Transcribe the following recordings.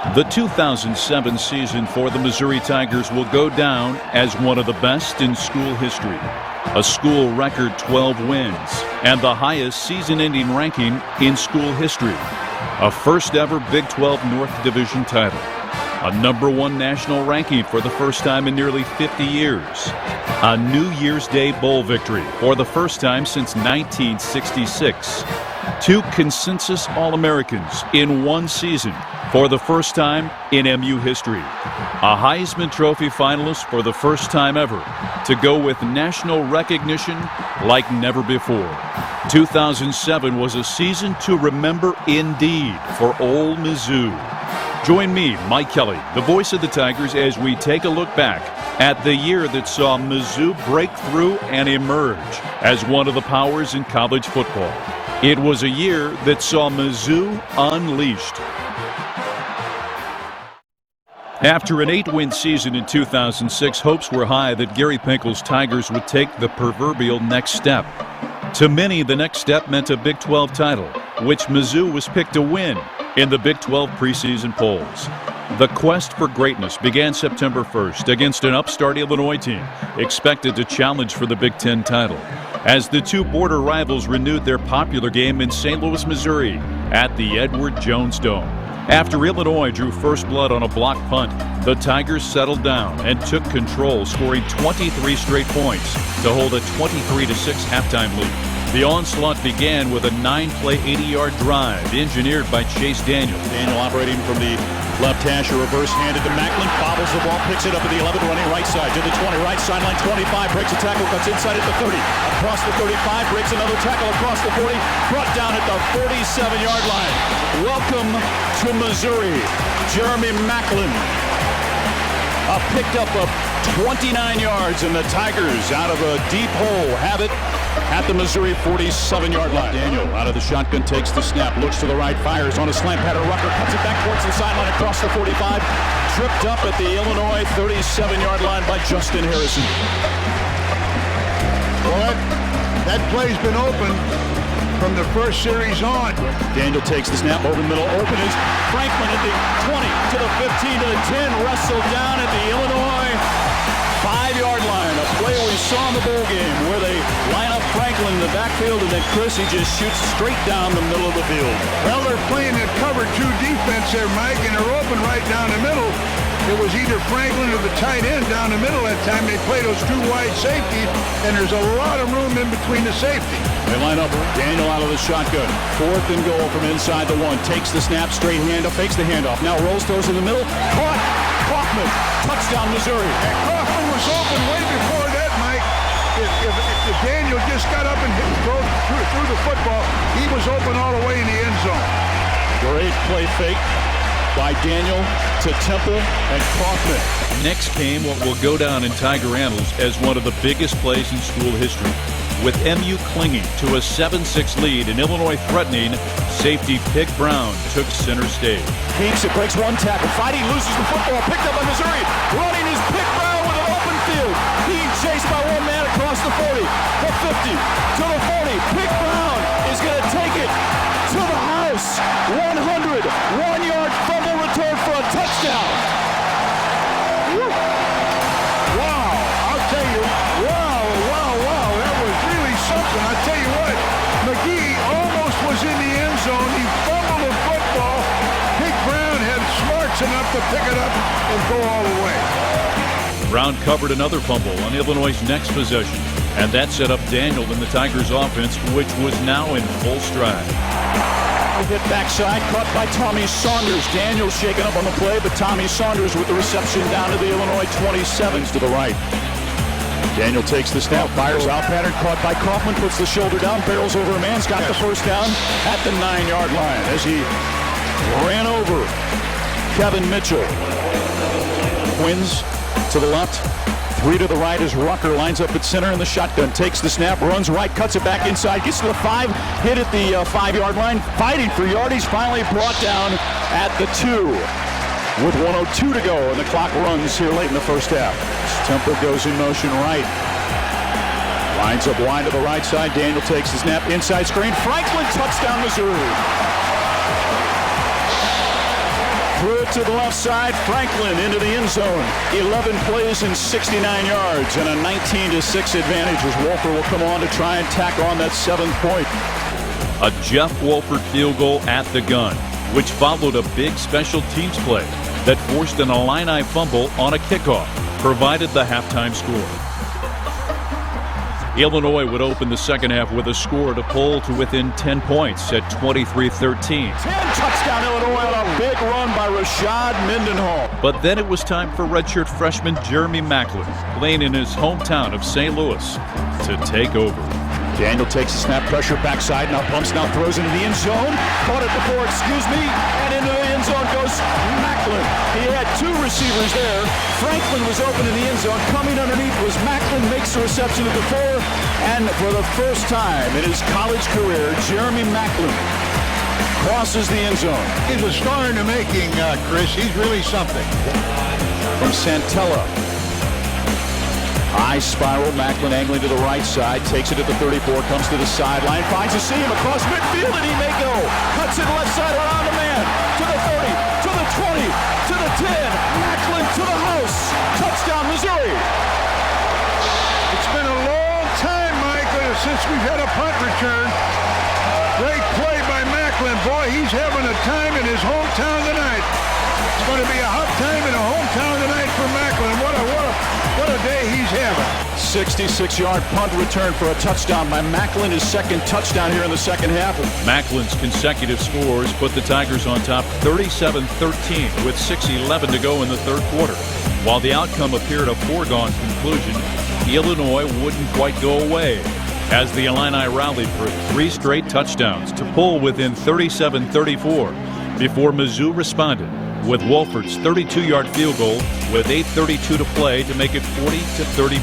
The 2007 season for the Missouri Tigers will go down as one of the best in school history. A school record 12 wins and the highest season-ending ranking in school history. A first-ever Big 12 North Division title. A #1 national ranking for the first time in nearly 50 years. A New Year's Day Bowl victory for the first time since 1966. 2 consensus All-Americans in one season for the first time in MU history. A Heisman Trophy finalist for the first time ever to go with national recognition like never before. 2007 was a season to remember indeed for Ole Mizzou. Join me, Mike Kelly, the voice of the Tigers, as we take a look back at the year that saw Mizzou break through and emerge as one of the powers in college football. It was a year that saw Mizzou unleashed. After an 8-win season in 2006, hopes were high that Gary Pinkel's Tigers would take the proverbial next step. To many, the next step meant a Big 12 title, which Mizzou was picked to win in the Big 12 preseason polls. The quest for greatness began September 1st against an upstart Illinois team expected to challenge for the Big 10 title, as the 2 border rivals renewed their popular game in St. Louis, Missouri at the Edward Jones Dome. After Illinois drew first blood on a block punt, the Tigers settled down and took control, scoring 23 straight points to hold a 23-6 halftime lead. The onslaught began with a 9-play, 80-yard drive engineered by Chase Daniel. Daniel operating from the left hash, reverse handed to Macklin, bobbles the ball, picks it up at the 11, running right side to the 20, right sideline 25, breaks a tackle, cuts inside at the 30, across the 35, breaks another tackle across the 40, brought down at the 47-yard line. Welcome to Missouri, Jeremy Macklin. Picked up of 29 yards, and the Tigers out of a deep hole have it at the Missouri 47-yard line. Daniel out of the shotgun, takes the snap, looks to the right, fires on a slant pattern. Rucker cuts it back towards the sideline across the 45. Tripped up at the Illinois 37-yard line by Justin Harrison. Well, that play's been open from the first series on. Daniel takes the snap over the middle. Open is Franklin at the 20 to the 15 to the 10. Wrestled down at the Illinois 5-yard line. A play we saw in the bowl game where they line up Franklin in the backfield, and then Chris, he just shoots straight down the middle of the field. Well, they're playing that cover 2 defense there, Mike, and they're open right down the middle. It was either Franklin or the tight end down the middle that time. They play those 2 wide safeties, and there's a lot of room in between the safety. They line up Daniel out of the shotgun. 4th and goal from inside the 1. Takes the snap, straight handoff, fakes the handoff. Now rolls, throws in the middle. Caught! Kaufman! Touchdown, Missouri. And Kaufman was open way before that, Mike. If Daniel just got up and threw the football, he was open all the way in the end zone. Great play fake by Daniel to Temple and Kaufman. Next came what will go down in Tiger annals as one of the biggest plays in school history, with MU clinging to a 7-6 lead and Illinois threatening. Safety Pick Brown took center stage. Keeps it, breaks 1 tackle, fighting, loses the football, picked up by Missouri. Running is Pick Brown with an open field. Being chased by 1 man across the 40, the 50, to the 40. Pick Brown is going to take it to the house. 101-yard fumble return for a touchdown. Wow, I'll tell you, wow, that was really something. I'll tell you what, McGee almost was in the end zone. He fumbled the football. Pick Brown had smarts enough to pick it up and go all the way. Brown covered another fumble on Illinois' next possession, and that set up Daniel in the Tigers' offense, which was now in full stride. Hit backside, caught by Tommy Saunders. Daniel shaken up on the play, but Tommy Saunders with the reception down to the Illinois 27s to the right. Daniel takes the snap, fires out pattern, caught by Kaufman, puts the shoulder down, barrels over a man's got the first down at the 9-yard line as he ran over Kevin Mitchell. Twins to the left, 3 to the right as Rucker lines up at center in the shotgun, takes the snap, runs right, cuts it back inside, gets to the 5, hit at the 5-yard line, fighting for yardage, finally brought down at the 2 with 1:02 to go, and the clock runs here late in the first half. Temple goes in motion right, lines up wide to the right side. Daniel takes the snap, inside screen, Franklin, touchdown Missouri. Threw it to the left side. Franklin into the end zone. 11 plays and 69 yards and a 19-6 advantage as Wolford will come on to try and tack on that 7th point. A Jeff Wolford field goal at the gun, which followed a big special teams play that forced an Illini fumble on a kickoff, provided the halftime score. Illinois would open the second half with a score to pull to within 10 points at 23-13. 10 touchdown Illinois on a big run by Rashad Mendenhall. But then it was time for redshirt freshman Jeremy Maclin, playing in his hometown of St. Louis, to take over. Daniel takes the snap, pressure backside, now pumps, now throws into the end zone. Caught it before, and into the end zone goes Maclin. He had 2 receivers there. Franklin was open in the end zone. Coming underneath was Maclin, makes the reception at the 4. And for the first time in his college career, Jeremy Maclin crosses the end zone. He's a star in the making, Chris. He's really something. From Santella. High spiral, Maclin angling to the right side, takes it at the 34, comes to the sideline, finds a seam across midfield, and he may go. Cuts it left side around the man, to the 30, to the 20, to the 10. Maclin to the house. Touchdown, Missouri. It's been a long time, Michael, since we've had a punt return. Great play by Maclin. Boy, he's having a time in his hometown tonight. It's going to be a hot time in a hometown tonight for Maclin. What a day he's having. 66-yard punt return for a touchdown by Maclin. His second touchdown here in the second half. Macklin's consecutive scores put the Tigers on top 37-13 with 6:11 to go in the third quarter. While the outcome appeared a foregone conclusion, Illinois wouldn't quite go away as the Illini rallied for 3 straight touchdowns to pull within 37-34 before Mizzou responded with Wolford's 32-yard field goal with 8:32 to play to make it 40-34.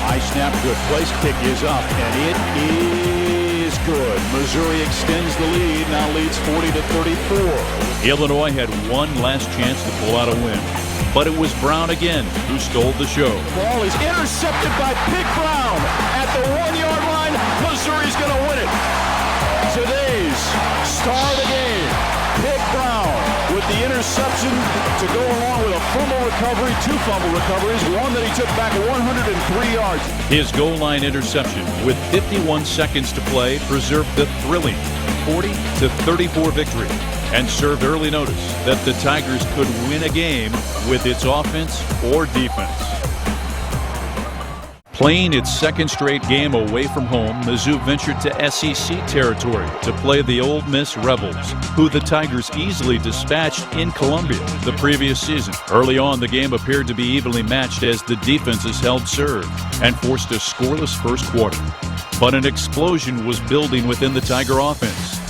High snap, good place, kick is up, and it is good. Missouri extends the lead, now leads 40-34. Illinois had one last chance to pull out a win, but it was Brown again who stole the show. Ball is intercepted by Pig Brown at the 1-yard line. Missouri's going to win it. Today's star of the game, Pig Brown, with the interception to go along with a fumble recovery, 2 fumble recoveries, one that he took back 103 yards. His goal line interception with 51 seconds to play preserved the thrilling 40-34 victory and served early notice that the Tigers could win a game with its offense or defense. Playing its second straight game away from home, Mizzou ventured to SEC territory to play the Ole Miss Rebels, who the Tigers easily dispatched in Columbia the previous season. Early on, the game appeared to be evenly matched as the defenses held serve and forced a scoreless first quarter. But an explosion was building within the Tiger offense,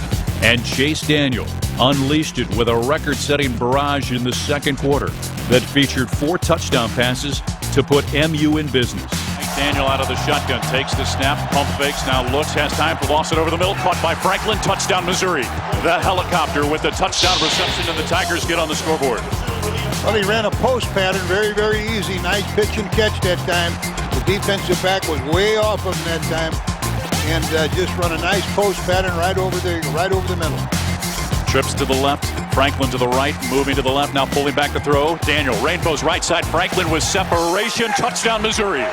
and Chase Daniel unleashed it with a record-setting barrage in the second quarter that featured 4 touchdown passes to put MU in business. Daniel out of the shotgun, takes the snap, pump fakes, now looks, has time to loss it over the middle, caught by Franklin, touchdown Missouri. The helicopter with the touchdown reception, and the Tigers get on the scoreboard. Well, he ran a post pattern, very easy. Nice pitch and catch that time. The defensive back was way off of him that time, and just run a nice post pattern right over the middle. Trips to the left, Franklin to the right, moving to the left, now pulling back to throw. Daniel, rainbows right side, Franklin with separation, touchdown Missouri.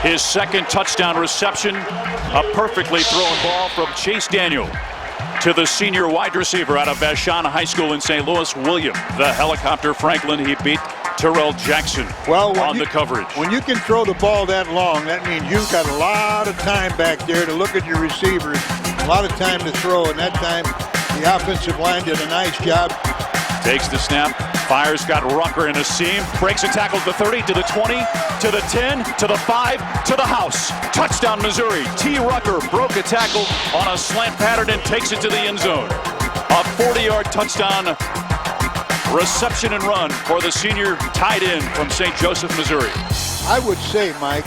His second touchdown reception, a perfectly thrown ball from Chase Daniel to the senior wide receiver out of Vashon High School in St. Louis, William. The helicopter Franklin, he beat Terrell Jackson on the coverage. When you can throw the ball that long, that means you've got a lot of time back there to look at your receivers, a lot of time to throw, and that time the offensive line did a nice job. Takes the snap, fires, got Rucker in a seam, breaks a tackle to the 30, to the 20, to the 10, to the 5, to the house. Touchdown Missouri. T. Rucker broke a tackle on a slant pattern and takes it to the end zone. A 40-yard touchdown reception and run for the senior tight end from St. Joseph, Missouri. I would say, Mike,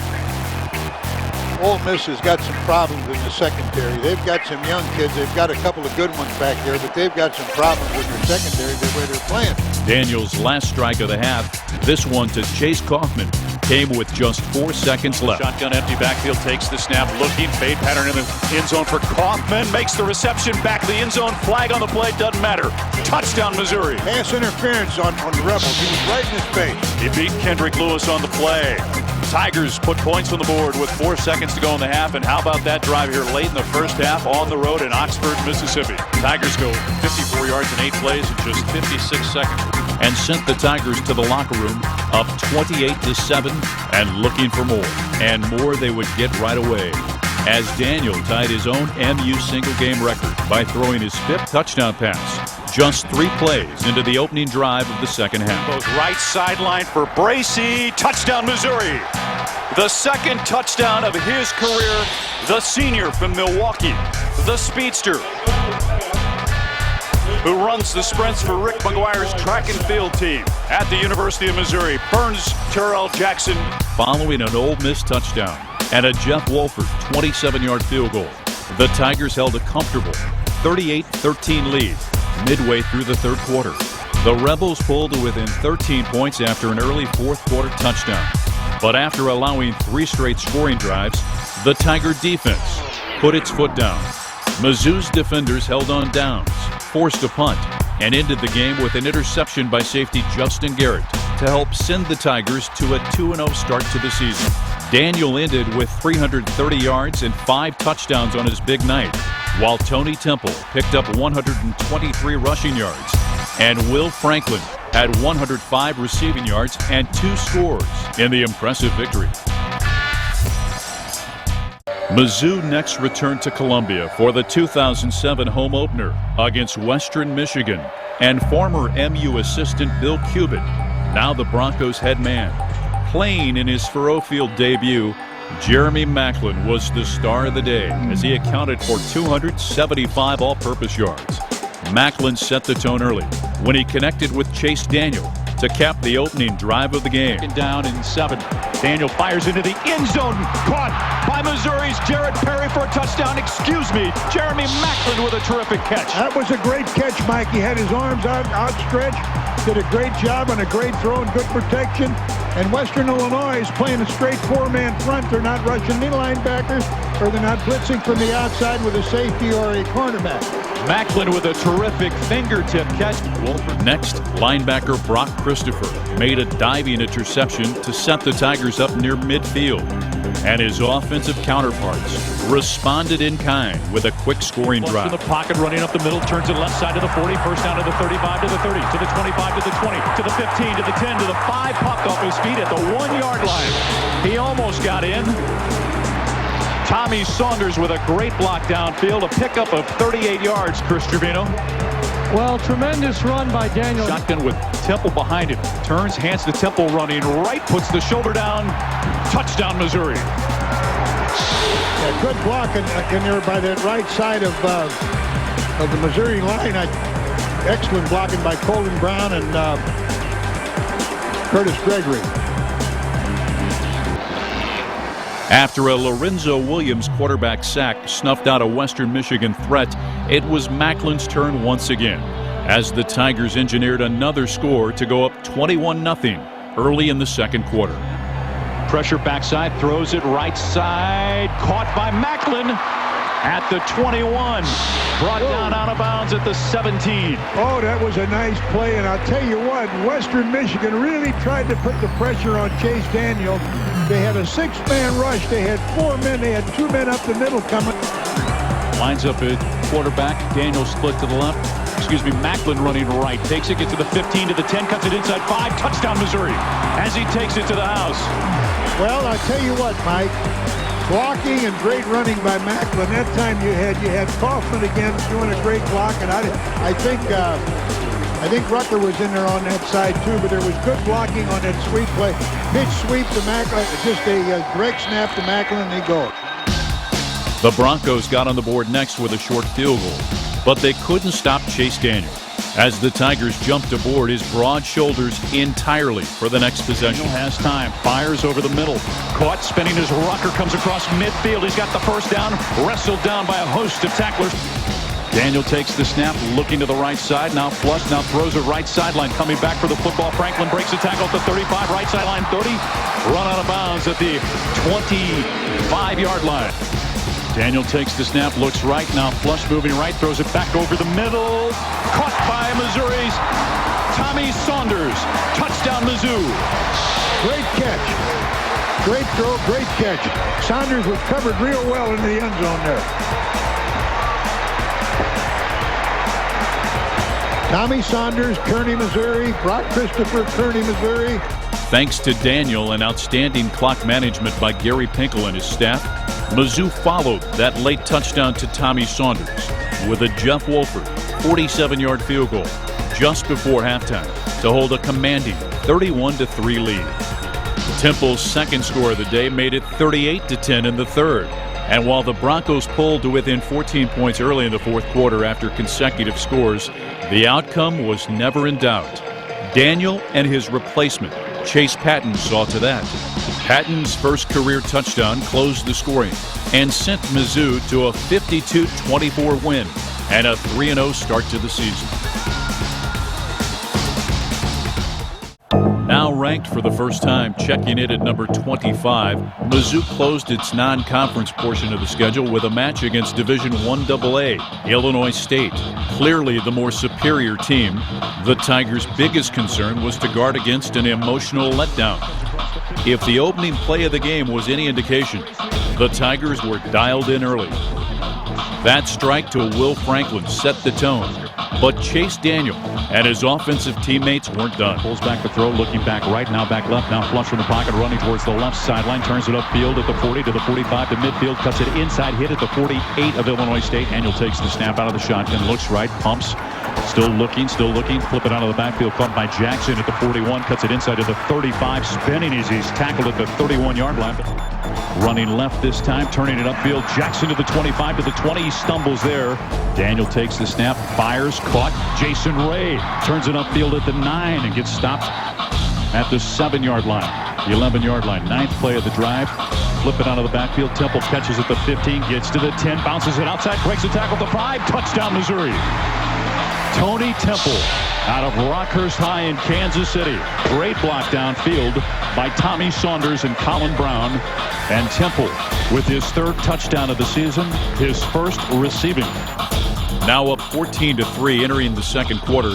Ole Miss has got some problems in the secondary. They've got some young kids. They've got a couple of good ones back there, but they've got some problems with their secondary the way they're playing. Daniel's last strike of the half, this one to Chase Kaufman, came with just 4 seconds left. Shotgun empty backfield, takes the snap, looking, fade pattern in the end zone for Kaufman, makes the reception, back to the end zone, flag on the play, doesn't matter. Touchdown, Missouri. Pass interference on the Rebels. He was right in his face. He beat Kendrick Lewis on the play. Tigers put points on the board with 4 seconds to go in the half, and how about that drive here late in the first half on the road in Oxford, Mississippi. Tigers go 54 yards in 8 plays in just 56 seconds. And sent the Tigers to the locker room up 28-7 and looking for more. And more they would get right away, as Daniel tied his own MU single-game record by throwing his 5th touchdown pass just 3 plays into the opening drive of the second half. Goes right sideline for Bracey. Touchdown, Missouri. The second touchdown of his career. The senior from Milwaukee, the speedster, who runs the sprints for Rick McGuire's track and field team at the University of Missouri, burns Terrell Jackson. Following an Ole Miss touchdown and a Jeff Wolford 27-yard field goal, the Tigers held a comfortable 38-13 lead midway through the third quarter. The Rebels pulled to within 13 points after an early fourth quarter touchdown. But after allowing 3 straight scoring drives, the Tiger defense put its foot down. Mizzou's defenders held on downs, forced a punt, and ended the game with an interception by safety Justin Garrett to help send the Tigers to a 2-0 start to the season. Daniel ended with 330 yards and 5 touchdowns on his big night, while Tony Temple picked up 123 rushing yards, and Will Franklin had 105 receiving yards and 2 scores in the impressive victory. Mizzou next returned to Columbia for the 2007 home opener against Western Michigan, and former MU assistant Bill Cubitt, now the Broncos head man. Playing in his Faurot Field debut, Jeremy Maclin was the star of the day as he accounted for 275 all-purpose yards. Maclin set the tone early when he connected with Chase Daniel to cap the opening drive of the game. Down in 7. Daniel fires into the end zone. Caught by Missouri's Jared Perry for a touchdown. Excuse me, Jeremy Maclin with a terrific catch. That was a great catch, Mike. He had his arms outstretched, did a great job on a great throw and good protection. And Western Illinois is playing a straight 4-man front. They're not rushing any linebackers, or they're not blitzing from the outside with a safety or a cornerback. Maclin with a terrific fingertip catch. Next, linebacker Brock Christopher made a diving interception to set the Tigers up near midfield, and his offensive counterparts responded in kind with a quick scoring drive. In the pocket, running up the middle, turns it left side to the 40, first down to the 35, to the 30, to the 25, to the 20, to the 15, to the 10, to the 5, popped off his feet at the 1-yard line. He almost got in. Tommy Saunders with a great block downfield, a pickup of 38 yards, Chris Trevino. Well, tremendous run by Daniel. Shotgun with Temple behind him. Turns, hands to Temple running right, puts the shoulder down. Touchdown, Missouri. Yeah, good block in there by that right side of the Missouri line. Excellent blocking by Colton Brown and Curtis Gregory. After a Lorenzo Williams quarterback sack snuffed out a Western Michigan threat, it was Maclin's turn once again, as the Tigers engineered another score to go up 21-0 early in the second quarter. Pressure backside, throws it right side, caught by Maclin at the 21. Brought down out of bounds at the 17. Oh, that was a nice play, and I'll tell you what, Western Michigan really tried to put the pressure on Chase Daniel. They had a 6-man rush. They had 4 men. They had 2 men up the middle coming. Lines up at quarterback. Daniel split to the left. Maclin running right. Takes it, gets to the 15, to the 10, cuts it inside 5. Touchdown, Missouri, as he takes it to the house. Well, I'll tell you what, Mike. Blocking and great running by Maclin. That time you had Kaufman again doing a great block, and I think Rucker was in there on that side too, but there was good blocking on that sweep play. Pitch sweep to Maclin, just a direct snap to Maclin, and they go. The Broncos got on the board next with a short field goal, but they couldn't stop Chase Daniel. as the Tigers jumped aboard his broad shoulders entirely for the next possession. Daniel has time, fires over the middle, caught, spinning his rocker, comes across midfield. He's got the first down, wrestled down by a host of tacklers. Daniel takes the snap, looking to the right side, now flush, now throws it right sideline, coming back for the football. Franklin breaks a tackle at the 35, right sideline 30, run out of bounds at the 25-yard line. Daniel takes the snap, looks right, now flush, moving right, throws it back over the middle, caught by Missouri's Tommy Saunders. Touchdown, Mizzou. Great catch. Great throw, great catch. Saunders was covered real well into the end zone there. Tommy Saunders, Kearney, Missouri. Brock Christopher, Kearney, Missouri. Thanks to Daniel and outstanding clock management by Gary Pinkel and his staff, Mizzou followed that late touchdown to Tommy Saunders with a Jeff Wolford 47-yard field goal just before halftime to hold a commanding 31-3 lead. Temple's second score of the day made it 38-10 in the third. And while the Broncos pulled to within 14 points early in the fourth quarter after consecutive scores, the outcome was never in doubt. Daniel and his replacement, Chase Patton, saw to that. Patton's first career touchdown closed the scoring and sent Mizzou to a 52-24 win and a 3-0 start to the season. Now ranked for the first time, checking in at number 25, Mizzou closed its non-conference portion of the schedule with a match against Division I AA, Illinois State. Clearly the more superior team, the Tigers' biggest concern was to guard against an emotional letdown. If the opening play of the game was any indication, the Tigers were dialed in early. That strike to Will Franklin set the tone, but Chase Daniel and his offensive teammates weren't done. Pulls back the throw, looking back right, now back left, now flush from the pocket, running towards the left sideline, turns it upfield at the 40 to the 45 to midfield, cuts it inside, hit at the 48 of Illinois State. Daniel takes the snap out of the shotgun, looks right, pumps, still looking, flip it out of the backfield, caught by Jackson at the 41, cuts it inside to the 35, spinning as he's tackled at the 31-yard line. Running left this time, turning it upfield, Jackson to the 25 to the 20, he stumbles there. Daniel takes the snap, fires, caught, Jason Ray turns it upfield at the 9 and gets stopped at the 7-yard line, the 11-yard line. Ninth play of the drive, flip it out of the backfield, Temple catches at the 15, gets to the 10, bounces it outside, breaks the tackle at the 5, touchdown Missouri. Tony Temple out of Rockhurst High in Kansas City. Great block downfield by Tommy Saunders and Colin Brown. And Temple with his third touchdown of the season, his first receiving. Now up 14-3 entering the second quarter,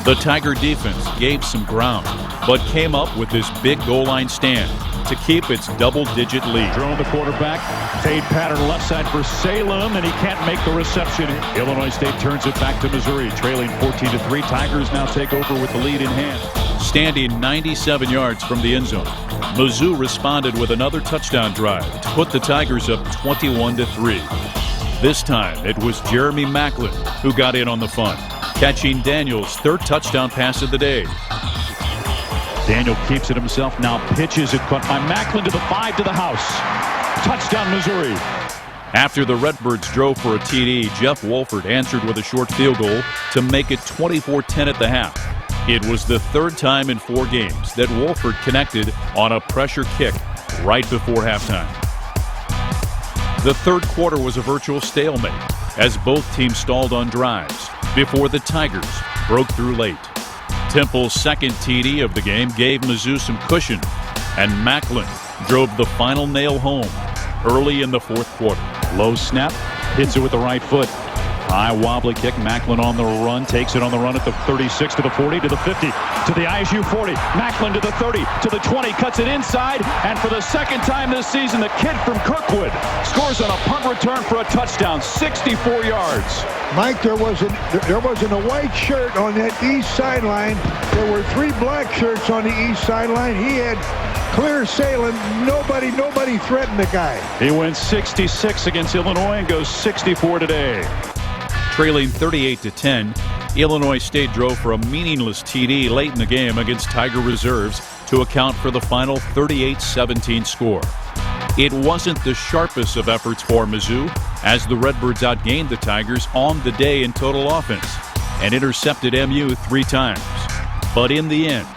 the Tiger defense gave some ground, but came up with this big goal line stand to keep its double-digit lead. Throwing the quarterback, fade pattern left side for Salem, and he can't make the reception. Illinois State turns it back to Missouri, trailing 14-3. Tigers now take over with the lead in hand. Standing 97 yards from the end zone, Mizzou responded with another touchdown drive to put the Tigers up 21-3. This time, it was Jeremy Macklin who got in on the fun, catching Daniel's third touchdown pass of the day. Daniel keeps it himself, now pitches it, caught by Macklin to the 5 to the house. Touchdown, Missouri. After the Redbirds drove for a TD, Jeff Wolford answered with a short field goal to make it 24-10 at the half. It was the third time in 4 games that Wolford connected on a pressure kick right before halftime. The third quarter was a virtual stalemate as both teams stalled on drives before the Tigers broke through late. Temple's second TD of the game gave Mizzou some cushion, and Macklin drove the final nail home early in the fourth quarter. Low snap, hits it with the right foot. High wobbly kick, Macklin on the run, takes it on the run at the 36 to the 40 to the 50 to the ISU 40. Macklin to the 30 to the 20, cuts it inside, and for the second time this season, the kid from Kirkwood scores on a punt return for a touchdown, 64 yards. Mike, there wasn't a white shirt on that east sideline. There were 3 black shirts on the east sideline. He had clear sailing. Nobody threatened the guy. He went 66 against Illinois and goes 64 today. Trailing 38-10, Illinois State drove for a meaningless TD late in the game against Tiger reserves to account for the final 38-17 score. It wasn't the sharpest of efforts for Mizzou as the Redbirds outgained the Tigers on the day in total offense. and intercepted MU 3 times. But in the end,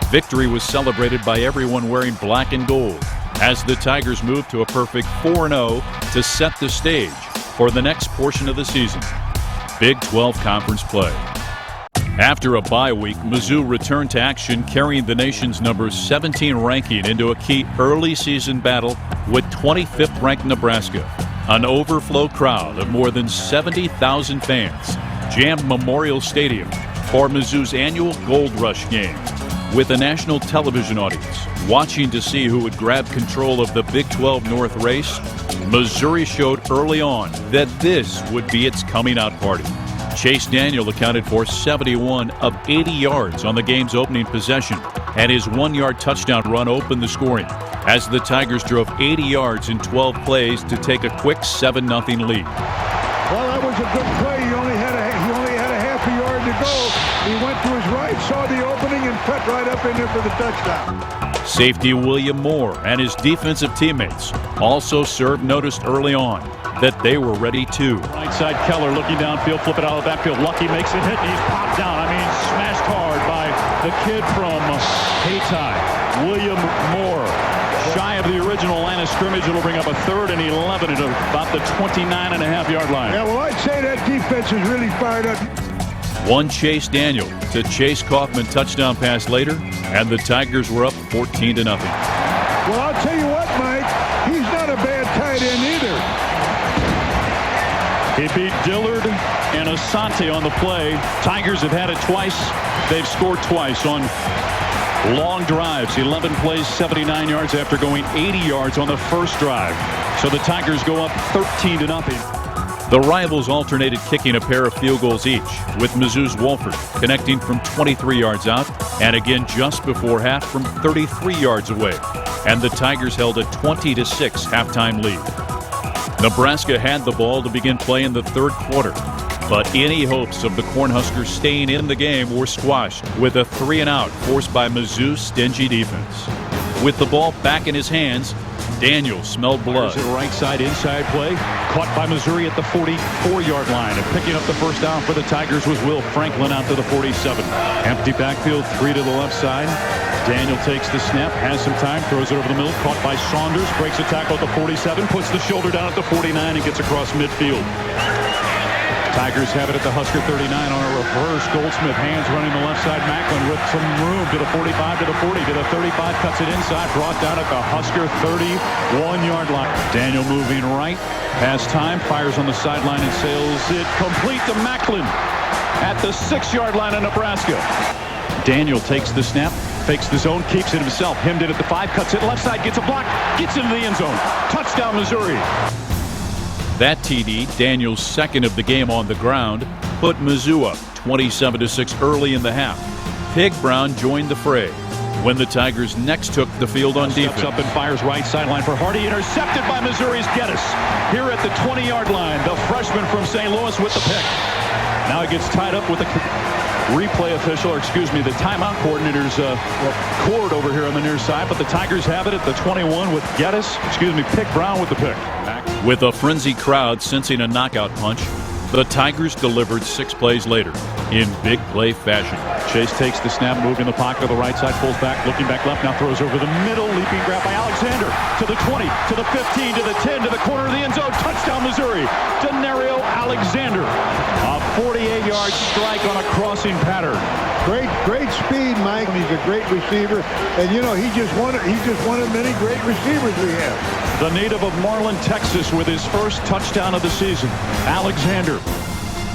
victory was celebrated by everyone wearing black and gold as the Tigers moved to a perfect 4-0 to set the stage for the next portion of the season, Big 12 Conference play. After a bye week, Mizzou returned to action, carrying the nation's number 17 ranking into a key early season battle with 25th ranked Nebraska. An overflow crowd of more than 70,000 fans jammed Memorial Stadium for Mizzou's annual Gold Rush game, with a national television audience watching to see who would grab control of the Big 12 North race. Missouri showed early on that this would be its coming out party. Chase Daniel accounted for 71 of 80 yards on the game's opening possession, and his 1-yard touchdown run opened the scoring as the Tigers drove 80 yards in 12 plays to take a quick 7-0 lead. Well, that was a good play. He only had a half a yard to go. He went to his right, saw the opening, and cut right up in there for the touchdown. Safety William Moore and his defensive teammates also served notice early on that they were ready too. Right side, Keller looking downfield, flip it out of the backfield. Lucky makes it hit, and he's popped down. Smashed hard by the kid from Hayti, William Moore. Shy of the original line of scrimmage. It'll bring up a 3rd and 11 at about the 29.5-yard line. Yeah, well, I'd say that defense is really fired up. One Chase Daniel to Chase Kaufman touchdown pass later, and the Tigers were up 14-0. Well, I'll tell you what, Mike, he's not a bad tight end either. He beat Dillard and Asante on the play. Tigers have had it twice. They've scored twice on long drives. 11 plays, 79 yards after going 80 yards on the first drive. So the Tigers go up 13-0. The rivals alternated kicking a pair of field goals each, with Mizzou's Wolford connecting from 23 yards out and again just before half from 33 yards away. And the Tigers held a 20-6 halftime lead. Nebraska had the ball to begin play in the third quarter, but any hopes of the Cornhuskers staying in the game were squashed with a 3-and-out forced by Mizzou's stingy defense. With the ball back in his hands, Daniel smelled blood. There's a right side inside play, caught by Missouri at the 44-yard line, and picking up the first down for the Tigers was Will Franklin out to the 47. Empty backfield, 3 to the left side. Daniel takes the snap, has some time, throws it over the middle, caught by Saunders, breaks a tackle at the 47, puts the shoulder down at the 49, and gets across midfield. Tigers have it at the Husker 39 on a reverse. Goldsmith hands running the left side. Macklin with some room to the 45, to the 40, to the 35, cuts it inside, brought down at the Husker 31-yard line. Daniel moving right, has time, fires on the sideline and sails it complete to Macklin at the 6-yard line of Nebraska. Daniel takes the snap, fakes the zone, keeps it himself, hemmed in at the 5, cuts it left side, gets a block, gets into the end zone. Touchdown, Missouri. That TD, Daniel's second of the game on the ground, put Mizzou up 27-6 early in the half. Pig Brown joined the fray when the Tigers next took the field on defense. Steps up and fires right sideline for Hardy, intercepted by Missouri's Geddes. Here at the 20-yard line, the freshman from St. Louis with the pick. Now it gets tied up with the replay official, or excuse me, the timeout coordinator's cord over here on the near side, but the Tigers have it at the 21 with Geddes, Pig Brown with the pick. With a frenzied crowd sensing a knockout punch, the Tigers delivered 6 plays later in big play fashion. Chase takes the snap, moving the pocket to the right side, pulls back, looking back left, now throws over the middle, leaping grab by Alexander to the 20, to the 15, to the 10, to the corner of the end zone. Touchdown, Missouri. Denario Alexander. A 48-yard strike on a crossing pattern. Great speed, Mike. He's a great receiver, and you know he's just one of many great receivers we have. The native of Marlin, Texas, with his first touchdown of the season, Alexander.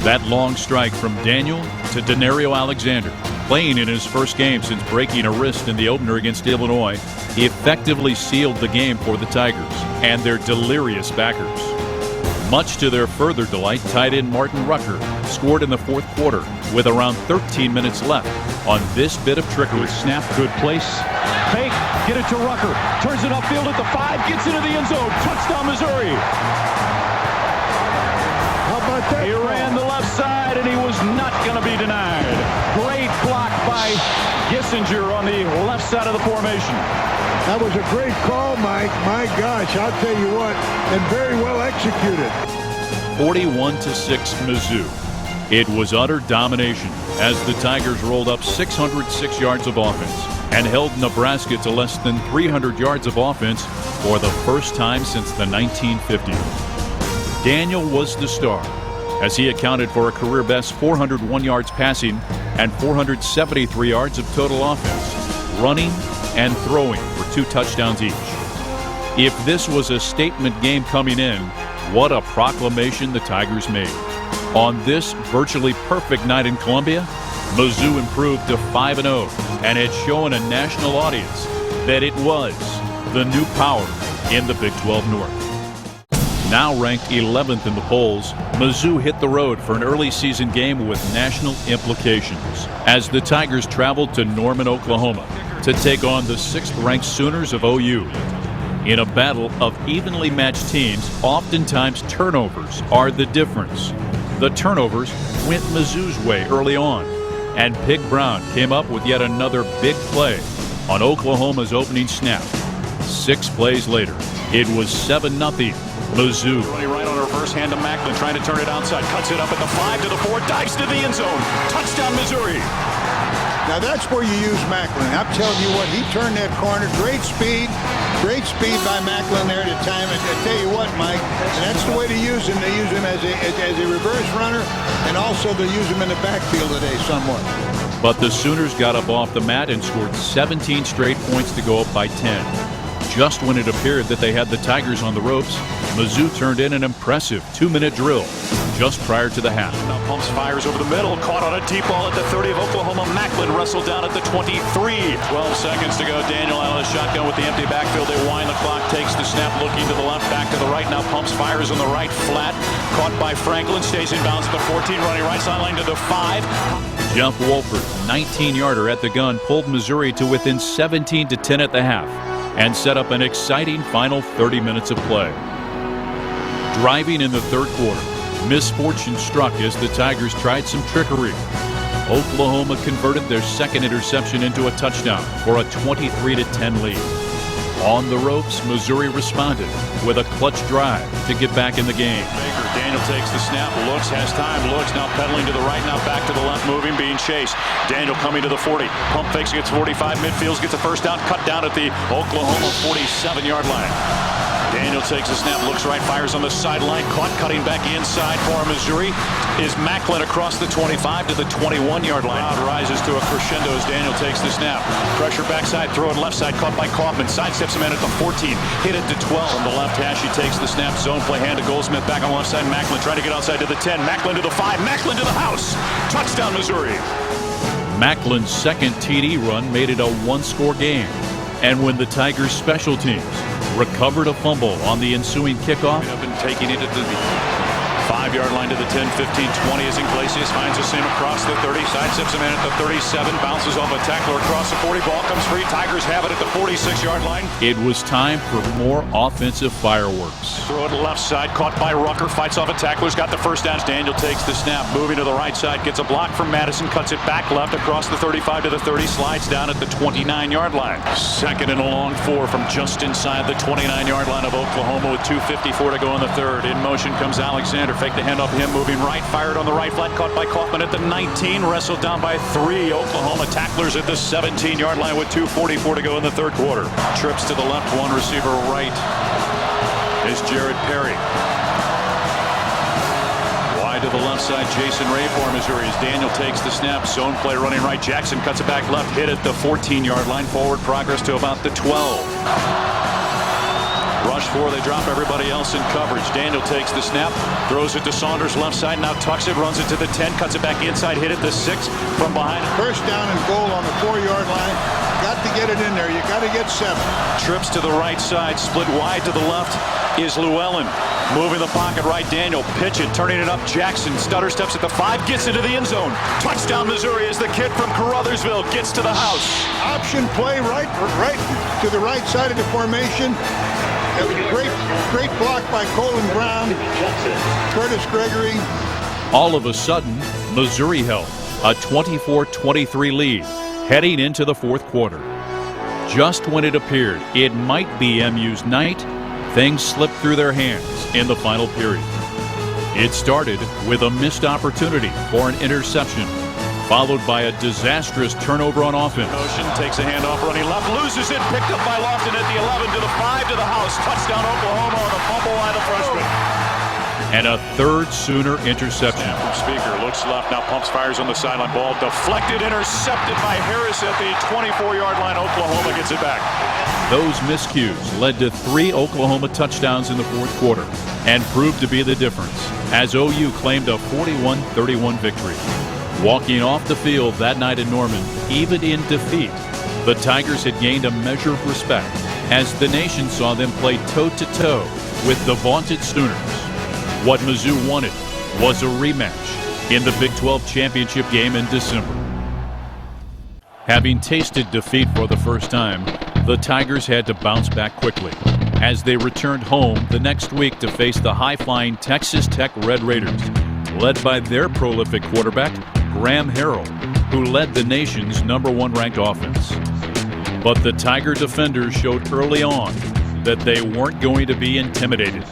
That long strike from Daniel to Denario Alexander, playing in his first game since breaking a wrist in the opener against Illinois, effectively sealed the game for the Tigers and their delirious backers. Much to their further delight, tight end Martin Rucker scored in the fourth quarter with around 13 minutes left on this bit of trickery. Good snap, good place. Fake, get it to Rucker. Turns it upfield at the 5, gets into the end zone. Touchdown, Missouri. How about that? He ran the left side, and he was not going to be denied. Great block by Gissinger on the left side of the formation. That was a great call, Mike. My gosh, I'll tell you what, and very well executed. 41-6 Mizzou. It was utter domination as the Tigers rolled up 606 yards of offense and held Nebraska to less than 300 yards of offense for the first time since the 1950s. Daniel was the star as he accounted for a career-best 401 yards passing and 473 yards of total offense, running and throwing for 2 touchdowns each. If this was a statement game coming in, what a proclamation the Tigers made. On this virtually perfect night in Columbia, Mizzou improved to 5-0 and had shown a national audience that it was the new power in the Big 12 North. Now ranked 11th in the polls, Mizzou hit the road for an early season game with national implications as the Tigers traveled to Norman, Oklahoma to take on the 6th-ranked Sooners of OU. In a battle of evenly matched teams, oftentimes turnovers are the difference. The turnovers went Mizzou's way early on, and Pig Brown came up with yet another big play on Oklahoma's opening snap. 6 plays later, it was 7-0 Mizzou. Running right on a reverse hand to Macklin, trying to turn it outside, cuts it up at the 5 to the 4, dives to the end zone. Touchdown, Missouri. Now that's where you use Macklin. I'm telling you what, he turned that corner. Great speed by Macklin there to time it. I tell you what, Mike, and that's the way to use him. They use him as a reverse runner, and also they use him in the backfield today somewhat. But the Sooners got up off the mat and scored 17 straight points to go up by 10. Just when it appeared that they had the Tigers on the ropes, Mizzou turned in an impressive 2-minute drill just prior to the half. Now Pumps fires over the middle, caught on a deep ball at the 30 of Oklahoma. Macklin wrestled down at the 23. 12 seconds to go. Daniel out of the shotgun with the empty backfield. They wind the clock, takes the snap, looking to the left, back to the right. Now Pumps fires on the right, flat, caught by Franklin, stays in bounds at the 14, running right sideline to the 5. Jeff Wolford, 19-yarder at the gun, pulled Missouri to within 17-10 at the half and set up an exciting final 30 minutes of play. Driving in the third quarter, misfortune struck as the Tigers tried some trickery. Oklahoma converted their second interception into a touchdown for a 23-10 lead. On the ropes, Missouri responded with a clutch drive to get back in the game. Daniel takes the snap, looks, has time, looks, now pedaling to the right, now back to the left, moving, being chased. Daniel coming to the 40, pump fakes, gets 45, midfield, gets a first down, cut down at the Oklahoma 47-yard line. Daniel takes the snap, looks right, fires on the sideline, caught cutting back inside for Missouri is Macklin across the 25 to the 21-yard line. Crowd rises to a crescendo as Daniel takes the snap. Pressure backside, throw it left side, caught by Kaufman, sidesteps him in at the 14, hit it to 12 on the left hash. He takes the snap, zone play, hand to Goldsmith, back on the left side. Macklin trying to get outside to the 10, Macklin to the 5, Macklin to the house. Touchdown, Missouri. Macklin's second TD run made it a one-score game. And when the Tigers' special teams recovered a fumble on the ensuing kickoff, Up and taking it at the 5-yard line to the 10, 15, 20 as Iglesias finds the seam across the 30, sidesteps him in at the 37, bounces off a tackler across the 40, ball comes free. Tigers have it at the 46-yard line. it was time for more offensive fireworks. Throw it left side, caught by Rucker, fights off a tackler, got the first down. Daniel takes the snap, moving to the right side, gets a block from Madison, cuts it back left across the 35 to the 30, slides down at the 29-yard line. Second and a long 4 from just inside the 29-yard line of Oklahoma with 2:54 to go in the third. In motion comes Alexander, fake the handoff to him, moving right, fired on the right flat, caught by Kaufman at the 19, wrestled down by 3 Oklahoma tacklers at the 17-yard line with 2:44 to go in the third quarter. Trips to the left, one receiver right is Jared Perry. Wide to the left side, Jason Ray for Missouri as Daniel takes the snap, zone play running right, Jackson cuts it back left, hit at the 14-yard line, forward progress to about the 12. Rush 4, they drop everybody else in coverage. Daniel takes the snap, throws it to Saunders left side, now tucks it, runs it to the 10, cuts it back inside, hit it the 6 from behind. First down and goal on the 4-yard line. Got to get it in there. You got to get 7. Trips to the right side, split wide to the left is Llewellyn. Moving the pocket right, Daniel, pitch it, turning it up, Jackson, stutter steps at the 5, gets into the end zone. Touchdown, Missouri, as the kid from Caruthersville gets to the house. Option play right to the right side of the formation. Great block by Colin Brown, Curtis Gregory. All of a sudden, Missouri held a 24-23 lead heading into the fourth quarter. Just when it appeared it might be MU's night, things slipped through their hands in the final period. It started with a missed opportunity for an interception, followed by a disastrous turnover on offense. Motion, takes a handoff, running left, loses it, picked up by Lofton at the 11 to the 5 to the house. Touchdown Oklahoma on the fumble by the freshman. And a third Sooner interception. Snap from Speaker, looks left, now pumps, fires on the sideline. Ball deflected, intercepted by Harris at the 24-yard line. Oklahoma gets it back. Those miscues led to 3 Oklahoma touchdowns in the fourth quarter and proved to be the difference as OU claimed a 41-31 victory. Walking off the field that night in Norman, even in defeat, the Tigers had gained a measure of respect as the nation saw them play toe-to-toe with the vaunted Sooners. What Mizzou wanted was a rematch in the Big 12 championship game in December. Having tasted defeat for the first time, the Tigers had to bounce back quickly as they returned home the next week to face the high-flying Texas Tech Red Raiders, led by their prolific quarterback, Graham Harrell, who led the nation's #1 ranked offense. But the Tiger defenders showed early on that they weren't going to be intimidated.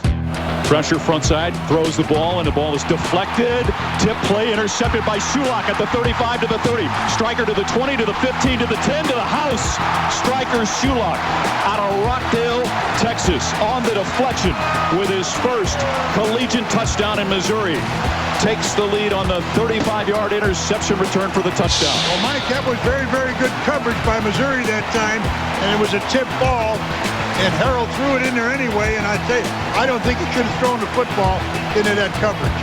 Pressure front side, throws the ball, and the ball is deflected. Tip play intercepted by Shulak at the 35 to the 30. Stryker to the 20 to the 15 to the 10 to the house. Stryker Shulak out of Rockdale, Texas on the deflection with his first collegiate touchdown in Missouri. Takes the lead on the 35-yard interception return for the touchdown. Well, Mike, that was very, very good coverage by Missouri that time, and it was a tip ball. And Harrell threw it in there anyway, and I don't think he could have thrown the football into that coverage.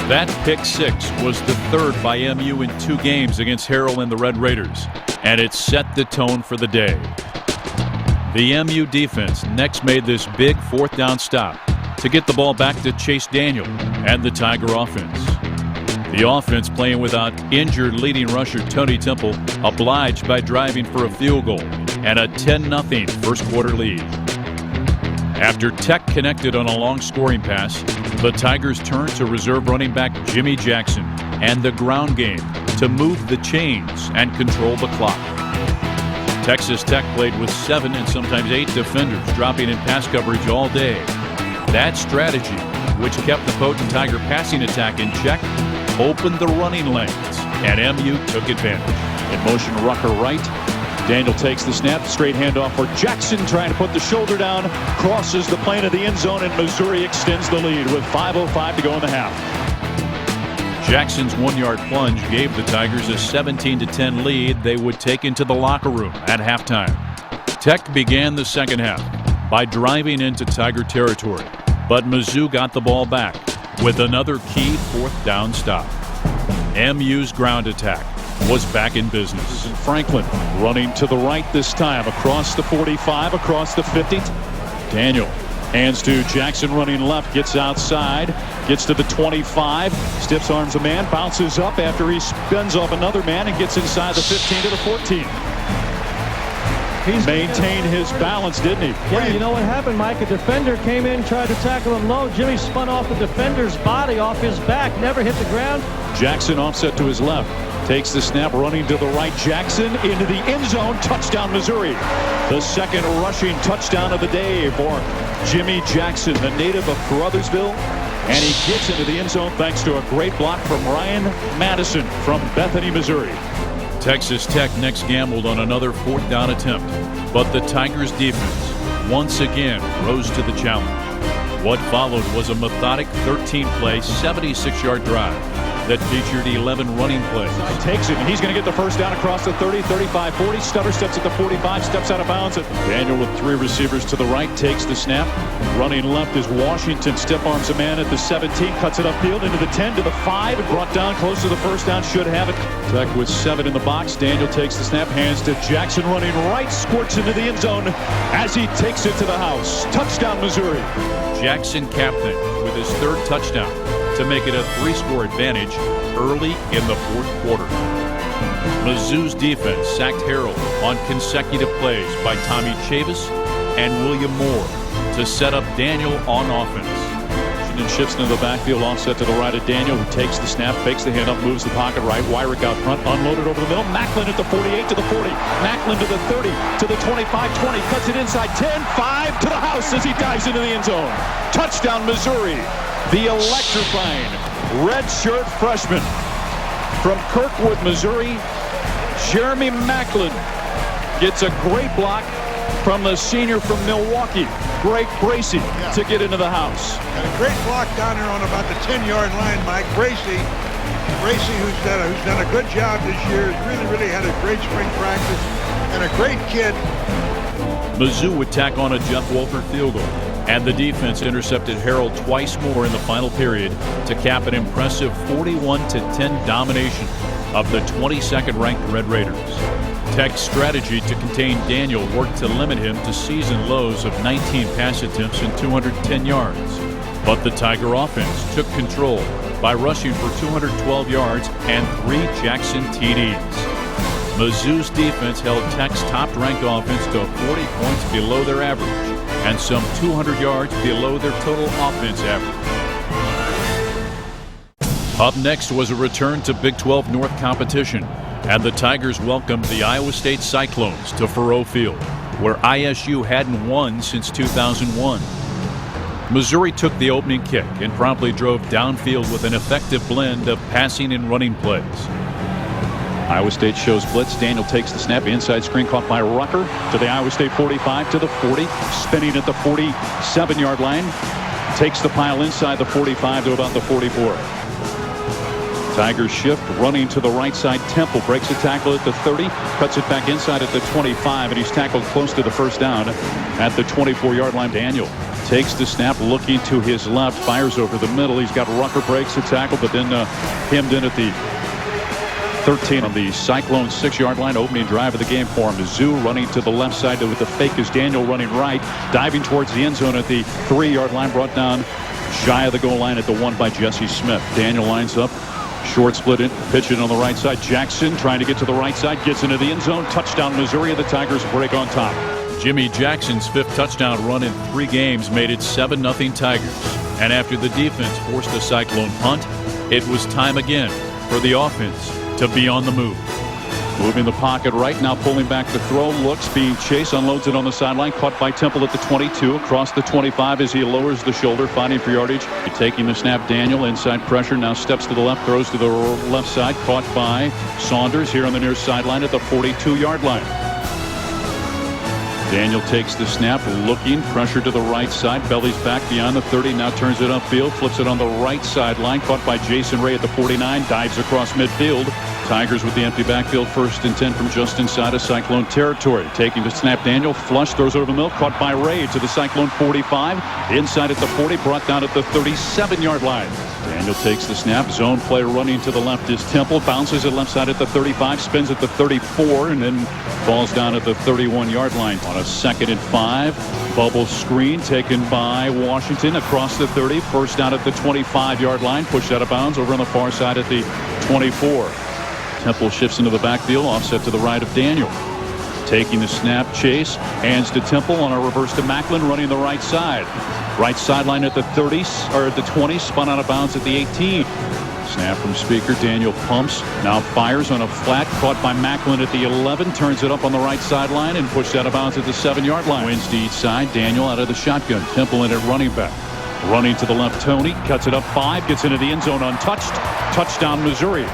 That pick six was the third by MU in 2 games against Harrell and the Red Raiders, and it set the tone for the day. The MU defense next made this big 4th down stop to get the ball back to Chase Daniel and the Tiger offense. The offense playing without injured leading rusher Tony Temple, obliged by driving for a field goal and a 10-0 first quarter lead. After Tech connected on a long scoring pass, the Tigers turned to reserve running back Jimmy Jackson and the ground game to move the chains and control the clock. Texas Tech played with 7 and sometimes 8 defenders dropping in pass coverage all day. That strategy, which kept the potent Tiger passing attack in check, opened the running lanes, and MU took advantage. In motion, Rucker right. Daniel takes the snap, straight handoff for Jackson, trying to put the shoulder down, crosses the plane of the end zone, and Missouri extends the lead with 5:05 to go in the half. Jackson's 1-yard plunge gave the Tigers a 17-10 lead they would take into the locker room at halftime. Tech began the second half by driving into Tiger territory, but Mizzou got the ball back with another key 4th down stop. MU's ground attack was back in business. Franklin running to the right this time, across the 45, across the 50. Daniel hands to Jackson running left, gets outside, gets to the 25, stiffs arms a man, bounces up after he spins off another man and gets inside the 15 to the 14. He's maintained his balance, didn't he? Yeah, you know what happened, Mike? A defender came in, tried to tackle him low. Jimmy spun off the defender's body off his back, never hit the ground. Jackson offset to his left. Takes the snap, running to the right. Jackson into the end zone. Touchdown, Missouri. The second rushing touchdown of the day for Jimmy Jackson, the native of Caruthersville. And he gets into the end zone thanks to a great block from Ryan Madison from Bethany, Missouri. Texas Tech next gambled on another 4th down attempt, but the Tigers' defense once again rose to the challenge. What followed was a methodic 13-play, 76-yard drive that featured 11 running plays. Takes it, and he's going to get the first down across the 30, 35, 40. Stutter steps at the 45, steps out of bounds. Daniel with 3 receivers to the right, takes the snap. Running left is Washington, stiff arms a man at the 17, cuts it upfield into the 10 to the 5, and brought down close to the first down, should have it. Tech with 7 in the box. Daniel takes the snap, hands to Jackson running right, squirts into the end zone as he takes it to the house. Touchdown, Missouri. Jackson capped it with his 3rd touchdown to make it a 3-score advantage early in the 4th quarter. Mizzou's defense sacked Harrell on consecutive plays by Tommy Chavis and William Moore to set up Daniel on offense. and shifts into the backfield, offset to the right of Daniel, who takes the snap, fakes the handoff, moves the pocket right. Wyrick out front, unloaded over the middle. Macklin at the 48 to the 40. Macklin to the 30 to the 25, 20. Cuts it inside 10, 5 to the house as he dives into the end zone. Touchdown, Missouri. The electrifying redshirt freshman from Kirkwood, Missouri, Jeremy Macklin, gets a great block from the senior from Milwaukee, Greg Gracie, to get into the house. And a great block down there on about the 10-yard line, Mike. Gracie, who's done a good job this year, has really had a great spring practice, and a great kid. Mizzou would tack on a Jeff Wolford field goal, and the defense intercepted Harold twice more in the final period to cap an impressive 41-10 domination of the 22nd ranked Red Raiders. Tech's strategy to contain Daniel worked to limit him to season lows of 19 pass attempts and 210 yards. But the Tiger offense took control by rushing for 212 yards and 3 Jackson TDs. Mizzou's defense held Tech's top-ranked offense to 40 points below their average and some 200 yards below their total offense average. Up next was a return to Big 12 North competition, and the Tigers welcomed the Iowa State Cyclones to Faurot Field, where ISU hadn't won since 2001. Missouri took the opening kick and promptly drove downfield with an effective blend of passing and running plays. Iowa State shows blitz. Daniel takes the snap. Inside screen caught by Rucker to the Iowa State 45 to the 40. Spinning at the 47-yard line. Takes the pile inside the 45 to about the 44. Tigers shift, running to the right side. Temple breaks a tackle at the 30. Cuts it back inside at the 25. And he's tackled close to the first down at the 24-yard line. Daniel takes the snap, looking to his left. Fires over the middle. He's got Rucker, breaks the tackle, but then hemmed in at the 13 on the Cyclone 6-yard line. Opening drive of the game for Mizzou, running to the left side with the fake is Daniel, running right, diving towards the end zone at the 3-yard line, brought down shy of the goal line at the 1 by Jesse Smith. Daniel lines up, short split in, pitch it on the right side. Jackson trying to get to the right side, gets into the end zone. Touchdown Missouri. The Tigers break on top. Jimmy Jackson's 5th touchdown run in 3 games made it 7-0 Tigers. And after the defense forced a Cyclone punt, it was time again for the offense to be on the move. Moving the pocket right now, pulling back the throw, looks, being chased, unloads it on the sideline, caught by Temple at the 22, across the 25 as he lowers the shoulder, fighting for yardage. Taking the snap, Daniel, inside pressure, now steps to the left, throws to the left side, caught by Saunders here on the near sideline at the 42-yard line. Daniel takes the snap, looking, pressure to the right side, bellies back beyond the 30, now turns it upfield, flips it on the right sideline, caught by Jason Ray at the 49, dives across midfield. Tigers with the empty backfield, 1st and 10 from just inside of Cyclone territory. Taking the snap, Daniel, flush, throws over the middle, caught by Ray to the Cyclone 45, inside at the 40, brought down at the 37-yard line. Daniel takes the snap, zone play, running to the left is Temple, bounces it left side at the 35, spins at the 34, and then falls down at the 31-yard line. On a 2nd and 5, bubble screen taken by Washington across the 30, first down at the 25-yard line, pushed out of bounds over on the far side at the 24. Temple shifts into the backfield, offset to the right of Daniel. Taking the snap, chase, hands to Temple on a reverse to Macklin, running the right side. Right sideline at the 30, or at the 20, spun out of bounds at the 18. Snap from Speaker, Daniel pumps, now fires on a flat, caught by Macklin at the 11, turns it up on the right sideline and pushed out of bounds at the 7-yard line. Wins to each side, Daniel out of the shotgun, Temple in at running back. Running to the left, Tony, cuts it up 5, gets into the end zone untouched. Touchdown Missouri.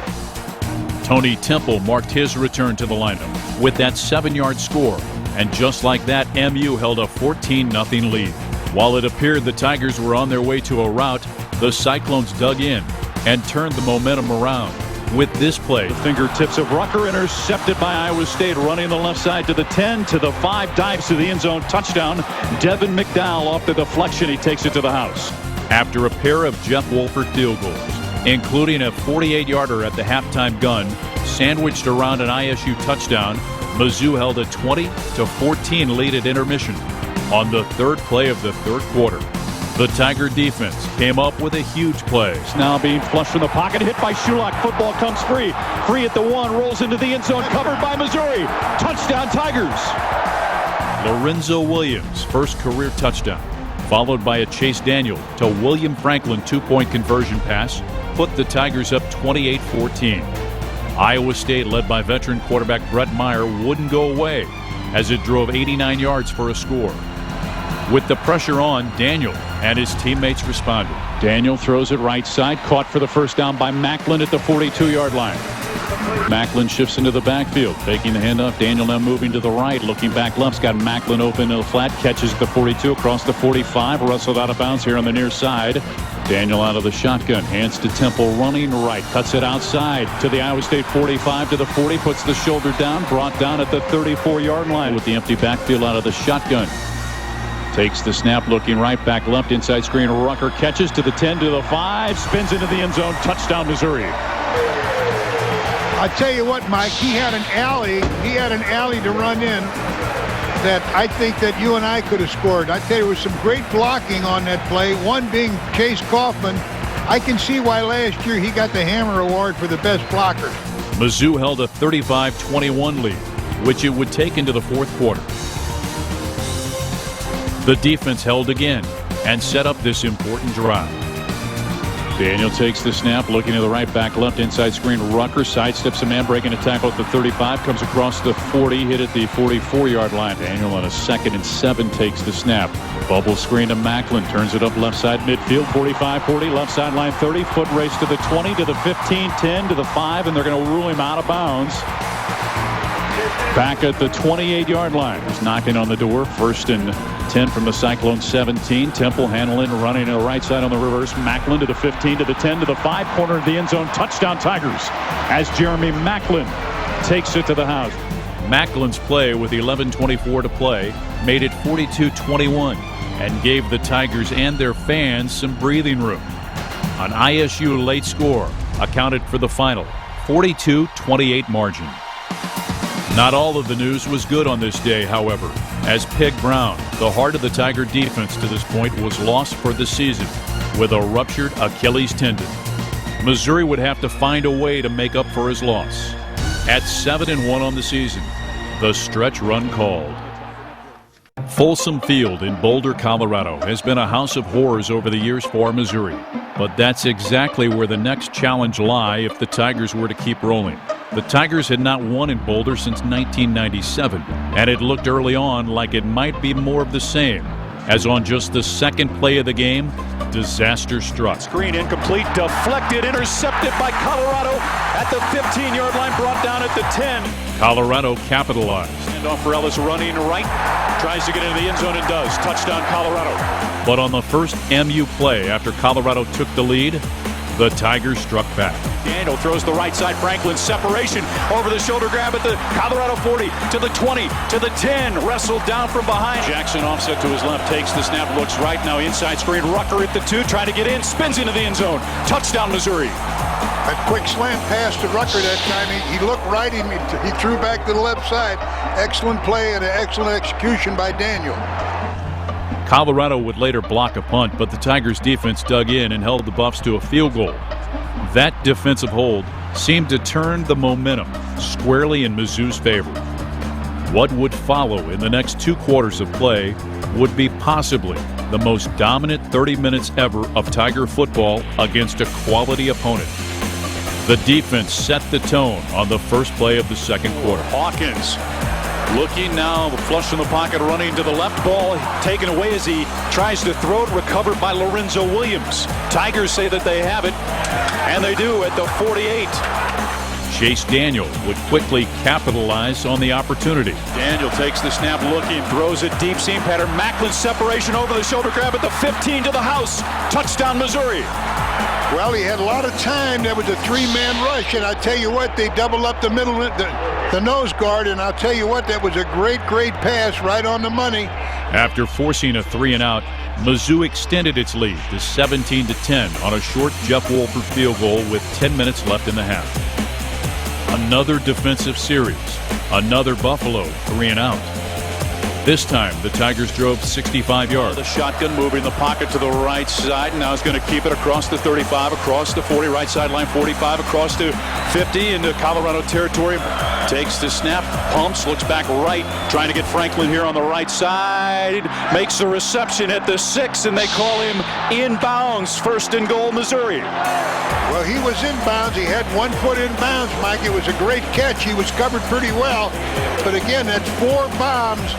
Tony Temple marked his return to the lineup with that 7-yard score, and just like that, MU held a 14-0 lead. While it appeared the Tigers were on their way to a rout, the Cyclones dug in and turned the momentum around with this play. The fingertips of Rucker, intercepted by Iowa State, running the left side to the 10, to the 5, dives to the end zone, touchdown. Devin McDowell off the deflection, he takes it to the house. After a pair of Jeff Wolford field goals, including a 48-yarder at the halftime gun, sandwiched around an ISU touchdown, Mizzou held a 20-14 lead at intermission on the 3rd play of the 3rd quarter. The Tiger defense came up with a huge play. Now being flushed from the pocket, hit by Shulock. Football comes free. Free at the 1, rolls into the end zone, covered by Missouri. Touchdown Tigers. Lorenzo Williams' first career touchdown. followed by a Chase Daniel to William Franklin 2-point conversion pass, put the Tigers up 28-14. Iowa State, led by veteran quarterback Brett Meyer, wouldn't go away as it drove 89 yards for a score. With the pressure on, Daniel and his teammates responded. Daniel throws it right side, caught for the first down by Macklin at the 42-yard line. Macklin shifts into the backfield, taking the handoff. Daniel now moving to the right, looking back left's got Macklin open in the flat, catches at the 42 across the 45, wrestled out of bounds here on the near side. Daniel out of the shotgun, hands to Temple, running right, cuts it outside to the Iowa State 45 to the 40, puts the shoulder down, brought down at the 34-yard line with the empty backfield out of the shotgun. Takes the snap, looking right, back left, inside screen. Rucker catches to the 10, to the 5, spins into the end zone. Touchdown, Missouri. I tell you what, Mike, he had an alley to run in that I think that you and I could have scored. I tell you, there was some great blocking on that play, one being Chase Kaufman. I can see why last year he got the Hammer Award for the best blocker. Mizzou held a 35-21 lead, which it would take into the fourth quarter. The defense held again and set up this important drive. Daniel takes the snap, looking to the right, back left, inside screen. Rucker sidesteps a man, breaking a tackle at the 35, comes across the 40, hit at the 44-yard line. Daniel on a 2nd and 7 takes the snap. Bubble screen to Macklin, turns it up left side midfield, 45-40, left sideline 30, foot race to the 20, to the 15, 10, to the 5, and they're going to rule him out of bounds. Back at the 28-yard line. He's knocking on the door. 1st and 10 from the Cyclone 17. Temple handling, running to the right side on the reverse. Macklin to the 15, to the 10, to the 5, corner of the end zone. Touchdown Tigers as Jeremy Macklin takes it to the house. Macklin's play with 11:24 to play made it 42-21 and gave the Tigers and their fans some breathing room. An ISU late score accounted for the final 42-28 margin. Not all of the news was good on this day, however, as Pig Brown, the heart of the Tiger defense to this point, was lost for the season with a ruptured Achilles tendon. Missouri would have to find a way to make up for his loss. At 7-1 on the season, the stretch run called. Folsom Field in Boulder, Colorado has been a house of horrors over the years for Missouri. But that's exactly where the next challenge lie if the Tigers were to keep rolling. The Tigers had not won in Boulder since 1997, and it looked early on like it might be more of the same, as on just the second play of the game, disaster struck. Screen incomplete, deflected, intercepted by Colorado at the 15-yard line, brought down at the 10. Colorado capitalized. Handoff for Ellis, running right, tries to get into the end zone and does. Touchdown Colorado. But on the first MU play after Colorado took the lead, the Tigers struck back. Daniel throws the right side. Franklin separation over the shoulder grab at the Colorado 40 to the 20 to the 10. Wrestled down from behind. Jackson offset to his left, takes the snap, looks right. Now inside screen. Rucker at the 2, trying to get in, spins into the end zone. Touchdown Missouri. A quick slant pass to Rucker that time. He looked right. He threw back to the left side. Excellent play and an excellent execution by Daniel. Colorado would later block a punt, but the Tigers' defense dug in and held the Buffs to a field goal. That defensive hold seemed to turn the momentum squarely in Mizzou's favor. What would follow in the next 2 quarters of play would be possibly the most dominant 30 minutes ever of Tiger football against a quality opponent. The defense set the tone on the first play of the second quarter. Hawkins looking now, flush in the pocket, running to the left, ball taken away as he tries to throw it, recovered by Lorenzo Williams. Tigers say that they have it, and they do at the 48. Chase Daniel would quickly capitalize on the opportunity. Daniel takes the snap, looking, throws it deep, seam pattern. Macklin separation over the shoulder grab at the 15 to the house. Touchdown Missouri. Well, he had a lot of time. There was a 3-man rush, and I tell you what, they doubled up the middle, the nose guard, and I'll tell you what, that was a great pass right on the money. After forcing a 3-and-out, Mizzou extended its lead to 17-10 on a short Jeff Wolford field goal with 10 minutes left in the half. Another defensive series, another Buffalo 3-and-out. This time, the Tigers drove 65 yards. The shotgun moving the pocket to the right side. Now he's going to keep it across the 35, across the 40, right sideline 45, across to 50 into Colorado territory. Takes the snap, pumps, looks back right, trying to get Franklin here on the right side. Makes the reception at the 6, and they call him inbounds. First and goal, Missouri. Well, he was inbounds. He had 1 foot inbounds, Mike. It was a great catch. He was covered pretty well. But again, that's 4 bombs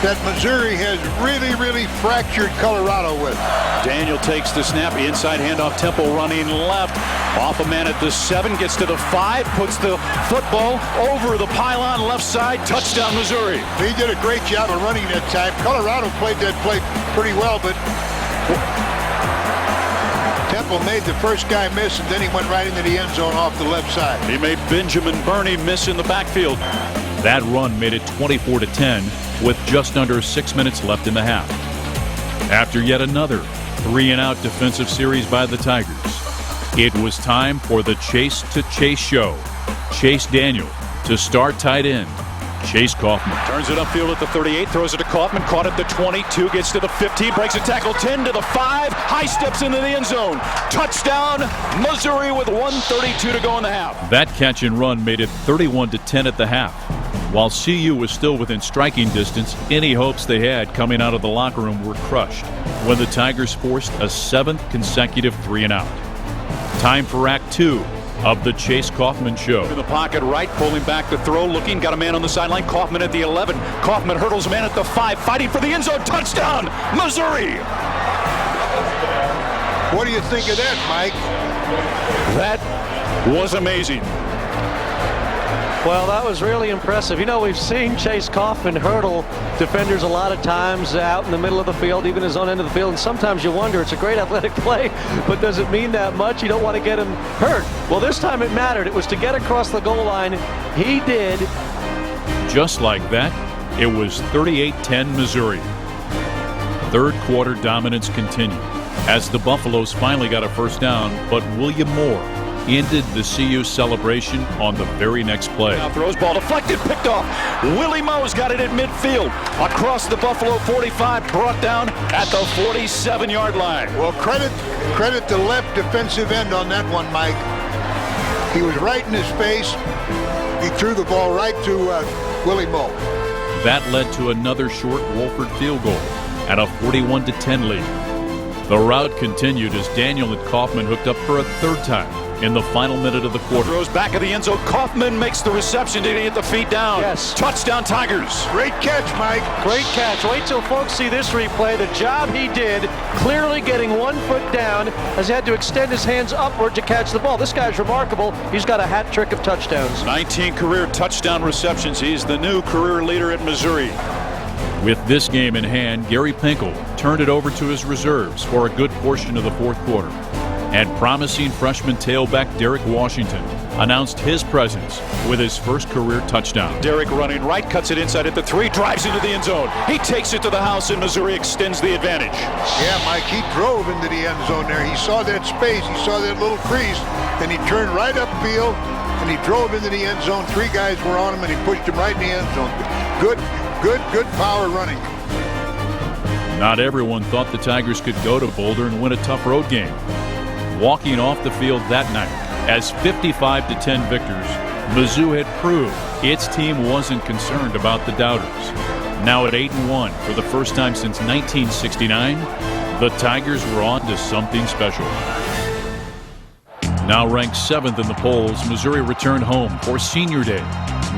that Missouri has really fractured Colorado with. Daniel takes the snap, inside handoff, Temple running left. Off a man at the 7, gets to the 5, puts the football over the pylon left side, touchdown Missouri. He did a great job of running that time. Colorado played that play pretty well, but Temple made the first guy miss, and then he went right into the end zone off the left side. He made Benjamin Burney miss in the backfield. That run made it 24-10 with just under 6 minutes left in the half. After yet another 3-and-out defensive series by the Tigers, it was time for the Chase to Chase show. Chase Daniel to start tight end. Chase Kaufman turns it upfield at the 38, throws it to Kaufman, caught at the 22, gets to the 15, breaks a tackle, 10 to the 5, high steps into the end zone. Touchdown, Missouri with 1:32 to go in the half. That catch and run made it 31-10 at the half. While CU was still within striking distance, any hopes they had coming out of the locker room were crushed when the Tigers forced a 7th consecutive 3-and-out. Time for Act 2 of the Chase Kaufman show. In the pocket right, pulling back the throw, looking, got a man on the sideline, Kaufman at the 11. Kaufman hurdles a man at the 5, fighting for the end zone, touchdown, Missouri! What do you think of that, Mike? That was amazing. Well, that was really impressive. You know, we've seen Chase Kaufman hurdle defenders a lot of times out in the middle of the field, even his own end of the field, and sometimes you wonder, it's a great athletic play, but does it mean that much? You don't want to get him hurt. Well, this time it mattered. It was to get across the goal line. He did. Just like that, it was 38-10 Missouri. Third quarter dominance continued as the Buffaloes finally got a first down, but William Moore ended the CU celebration on the very next play. Now throws, ball deflected, picked off. Willie Moe's got it at midfield. Across the Buffalo 45, brought down at the 47-yard line. Well, credit the left defensive end on that one, Mike. He was right in his face. He threw the ball right to Willie Moe. That led to another short Wolford field goal and a 41-10 lead. The rout continued as Daniel and Kaufman hooked up for a third time in the final minute of the quarter. Throws back of the end zone. Kaufman makes the reception. Did he get the feet down? Yes. Touchdown Tigers. Great catch, Mike. Great catch. Wait till folks see this replay. The job he did, clearly getting 1 foot down, has had to extend his hands upward to catch the ball. This guy's remarkable. He's got a hat trick of touchdowns. 19 career touchdown receptions. He's the new career leader at Missouri. With this game in hand, Gary Pinkel turned it over to his reserves for a good portion of the fourth quarter. And promising freshman tailback Derek Washington announced his presence with his first career touchdown. Derek running right, cuts it inside at the 3, drives into the end zone. He takes it to the house, and Missouri extends the advantage. Yeah, Mike, he drove into the end zone there. He saw that space, he saw that little crease, and he turned right upfield, and he drove into the end zone. 3 guys were on him, and he pushed him right in the end zone. Good power running. Not everyone thought the Tigers could go to Boulder and win a tough road game. Walking off the field that night as 55-10 victors, Mizzou had proved its team wasn't concerned about the doubters. Now at 8-1 for the first time since 1969, the Tigers were on to something special. Now ranked 7th in the polls, Missouri returned home for Senior Day,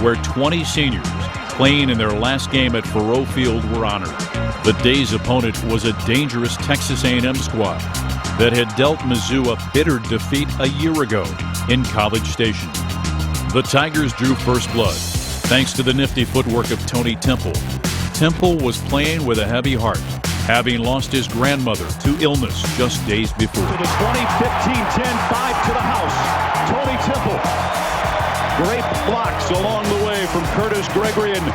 where 20 seniors playing in their last game at Faurot Field were honored. The day's opponent was a dangerous Texas A&M squad that had dealt Mizzou a bitter defeat a year ago in College Station. The Tigers drew first blood thanks to the nifty footwork of Tony Temple. Temple was playing with a heavy heart, having lost his grandmother to illness just days before. To the 20, 15, 10, 5 to the house. Tony Temple. Great blocks along the way from Curtis Gregory and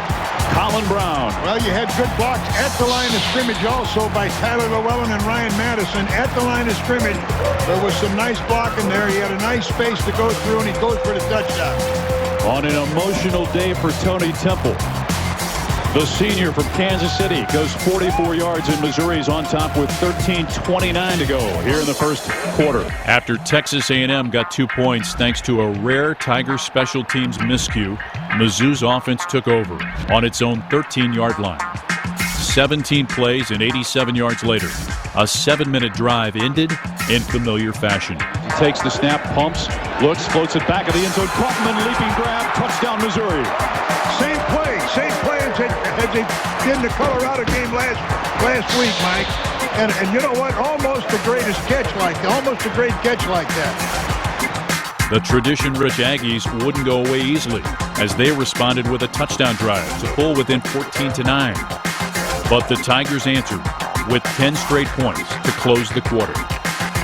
Colin Brown. Well, you had good blocks at the line of scrimmage also by Tyler Llewellyn and Ryan Madison. At the line of scrimmage, there was some nice blocking there. He had a nice space to go through, and he goes for the touchdown. On an emotional day for Tony Temple. The senior from Kansas City goes 44 yards, and Missouri's on top with 13:29 to go here in the first quarter. After Texas A&M got 2 points thanks to a rare Tiger special teams miscue, Mizzou's offense took over on its own 13-yard line. 17 plays and 87 yards later, a 7-minute drive ended in familiar fashion. He takes the snap, pumps, looks, floats it back of the end zone. Kaufman leaping grab, touchdown Missouri. Same play as they did in the Colorado game last week, Mike. And you know what? Almost a great catch like that. The tradition-rich Aggies wouldn't go away easily as they responded with a touchdown drive to pull within 14-9. But the Tigers answered with 10 straight points to close the quarter.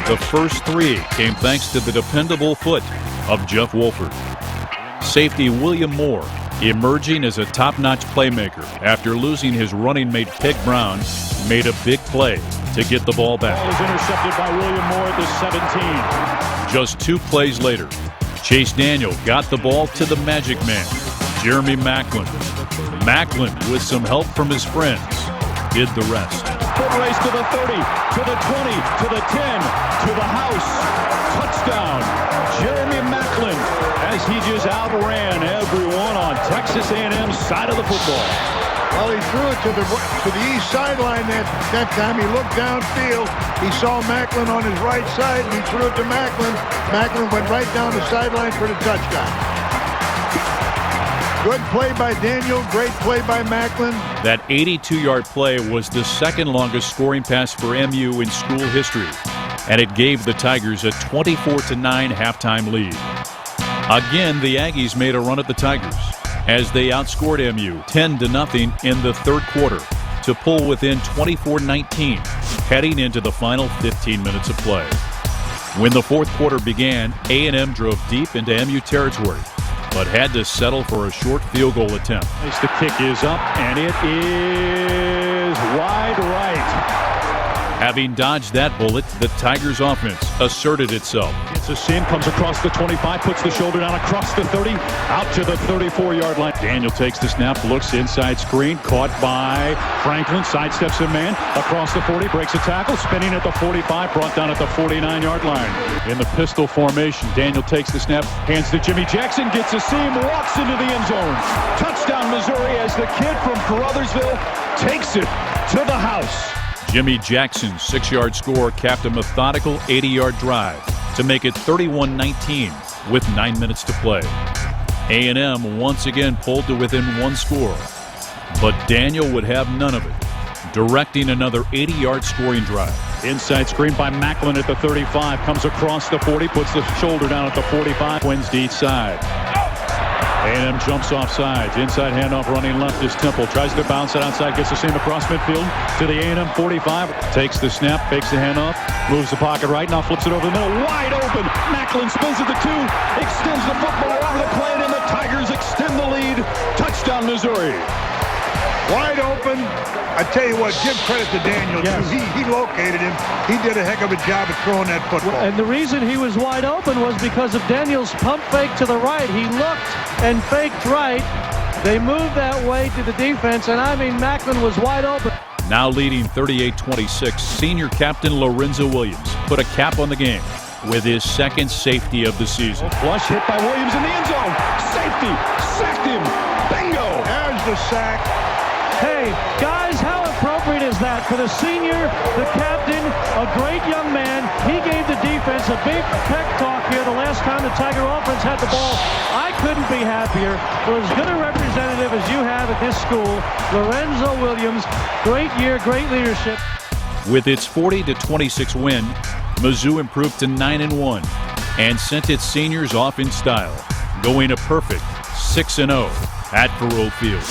The first 3 came thanks to the dependable foot of Jeff Wolford. Safety William Moore emerging as a top-notch playmaker after losing his running mate Peg Brown made a big play to get the ball back. Ball is intercepted by William Moore at the 17. Just 2 plays later, Chase Daniel got the ball to the magic man, Jeremy Maclin. Maclin, with some help from his friends, did the rest. Foot race to the 30, to the 20, to the 10, to the house. Touchdown, Jeremy Maclin, as he just outran everyone on Texas A&M's side of the football. Well, he threw it to the east sideline that time. He looked downfield. He saw Maclin on his right side, and he threw it to Maclin. Maclin went right down the sideline for the touchdown. Good play by Daniel. Great play by Maclin. That 82-yard play was the second longest scoring pass for MU in school history, and it gave the Tigers a 24-9 halftime lead. Again, the Aggies made a run at the Tigers as they outscored MU 10-0 in the third quarter to pull within 24-19 heading into the final 15 minutes of play. When the fourth quarter began, A&M drove deep into MU territory, but had to settle for a short field goal attempt. The kick is up, and it is wide right. Having dodged that bullet, the Tigers' offense asserted itself. It's a seam, comes across the 25, puts the shoulder down across the 30, out to the 34-yard line. Daniel takes the snap, looks inside screen, caught by Franklin, sidesteps a man, across the 40, breaks a tackle, spinning at the 45, brought down at the 49-yard line. In the pistol formation, Daniel takes the snap, hands to Jimmy Jackson, gets a seam, walks into the end zone. Touchdown Missouri as the kid from Caruthersville takes it to the house. Jimmy Jackson's 6-yard score capped a methodical 80-yard drive to make it 31-19 with 9 minutes to play. A&M once again pulled to within 1 score, but Daniel would have none of it, directing another 80-yard scoring drive. Inside screen by Maclin at the 35, comes across the 40, puts the shoulder down at the 45, wins to each side. A&M jumps off sides. Inside handoff running left is Temple. Tries to bounce it outside. Gets the seam across midfield to the A&M 45. Takes the snap. Fakes the handoff. Moves the pocket right. Now flips it over the middle. Wide open. Maclin spins at the 2. Extends the football over the plate. And the Tigers extend the lead. Touchdown Missouri. Wide open. I tell you what, give credit to Daniel. Yes. He located him. He did a heck of a job of throwing that football. And the reason he was wide open was because of Daniel's pump fake to the right. He looked and faked right. They moved that way to the defense, and I mean, Maclin was wide open. Now leading 38-26, senior captain Lorenzo Williams put a cap on the game with his second safety of the season. Flush hit by Williams in the end zone. Safety. Sacked him. Bingo. There's the sack. Hey, guys, how appropriate is that for the senior, the captain, a great young man? He gave the defense a big pep talk here the last time the Tiger offense had the ball. I couldn't be happier for as good a representative as you have at this school. Lorenzo Williams, great year, great leadership. With its 40-26 win, Mizzou improved to 9-1 and sent its seniors off in style, going a perfect 6-0 at Faurot Field.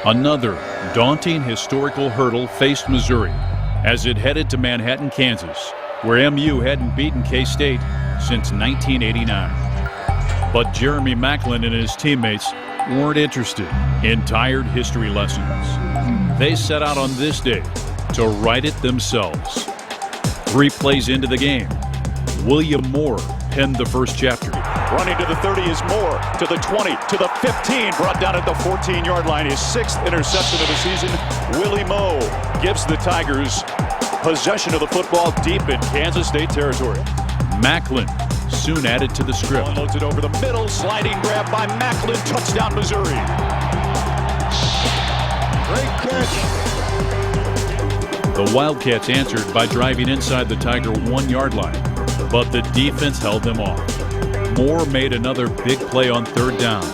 Another daunting historical hurdle faced Missouri as it headed to Manhattan, Kansas, where MU hadn't beaten K-State since 1989. But Jeremy Maclin and his teammates weren't interested in tired history lessons. They set out on this day to write it themselves. 3 plays into the game, William Moore penned the first chapter. Running to the 30 is Moore. To the 20, to the 15. Brought down at the 14-yard line. His 6th interception of the season. Willie Moe gives the Tigers possession of the football deep in Kansas State territory. Macklin soon added to the script. Loads it over the middle. Sliding grab by Macklin. Touchdown, Missouri. Great catch. The Wildcats answered by driving inside the Tiger 1-yard line, but the defense held them off. Moore made another big play on 3rd down,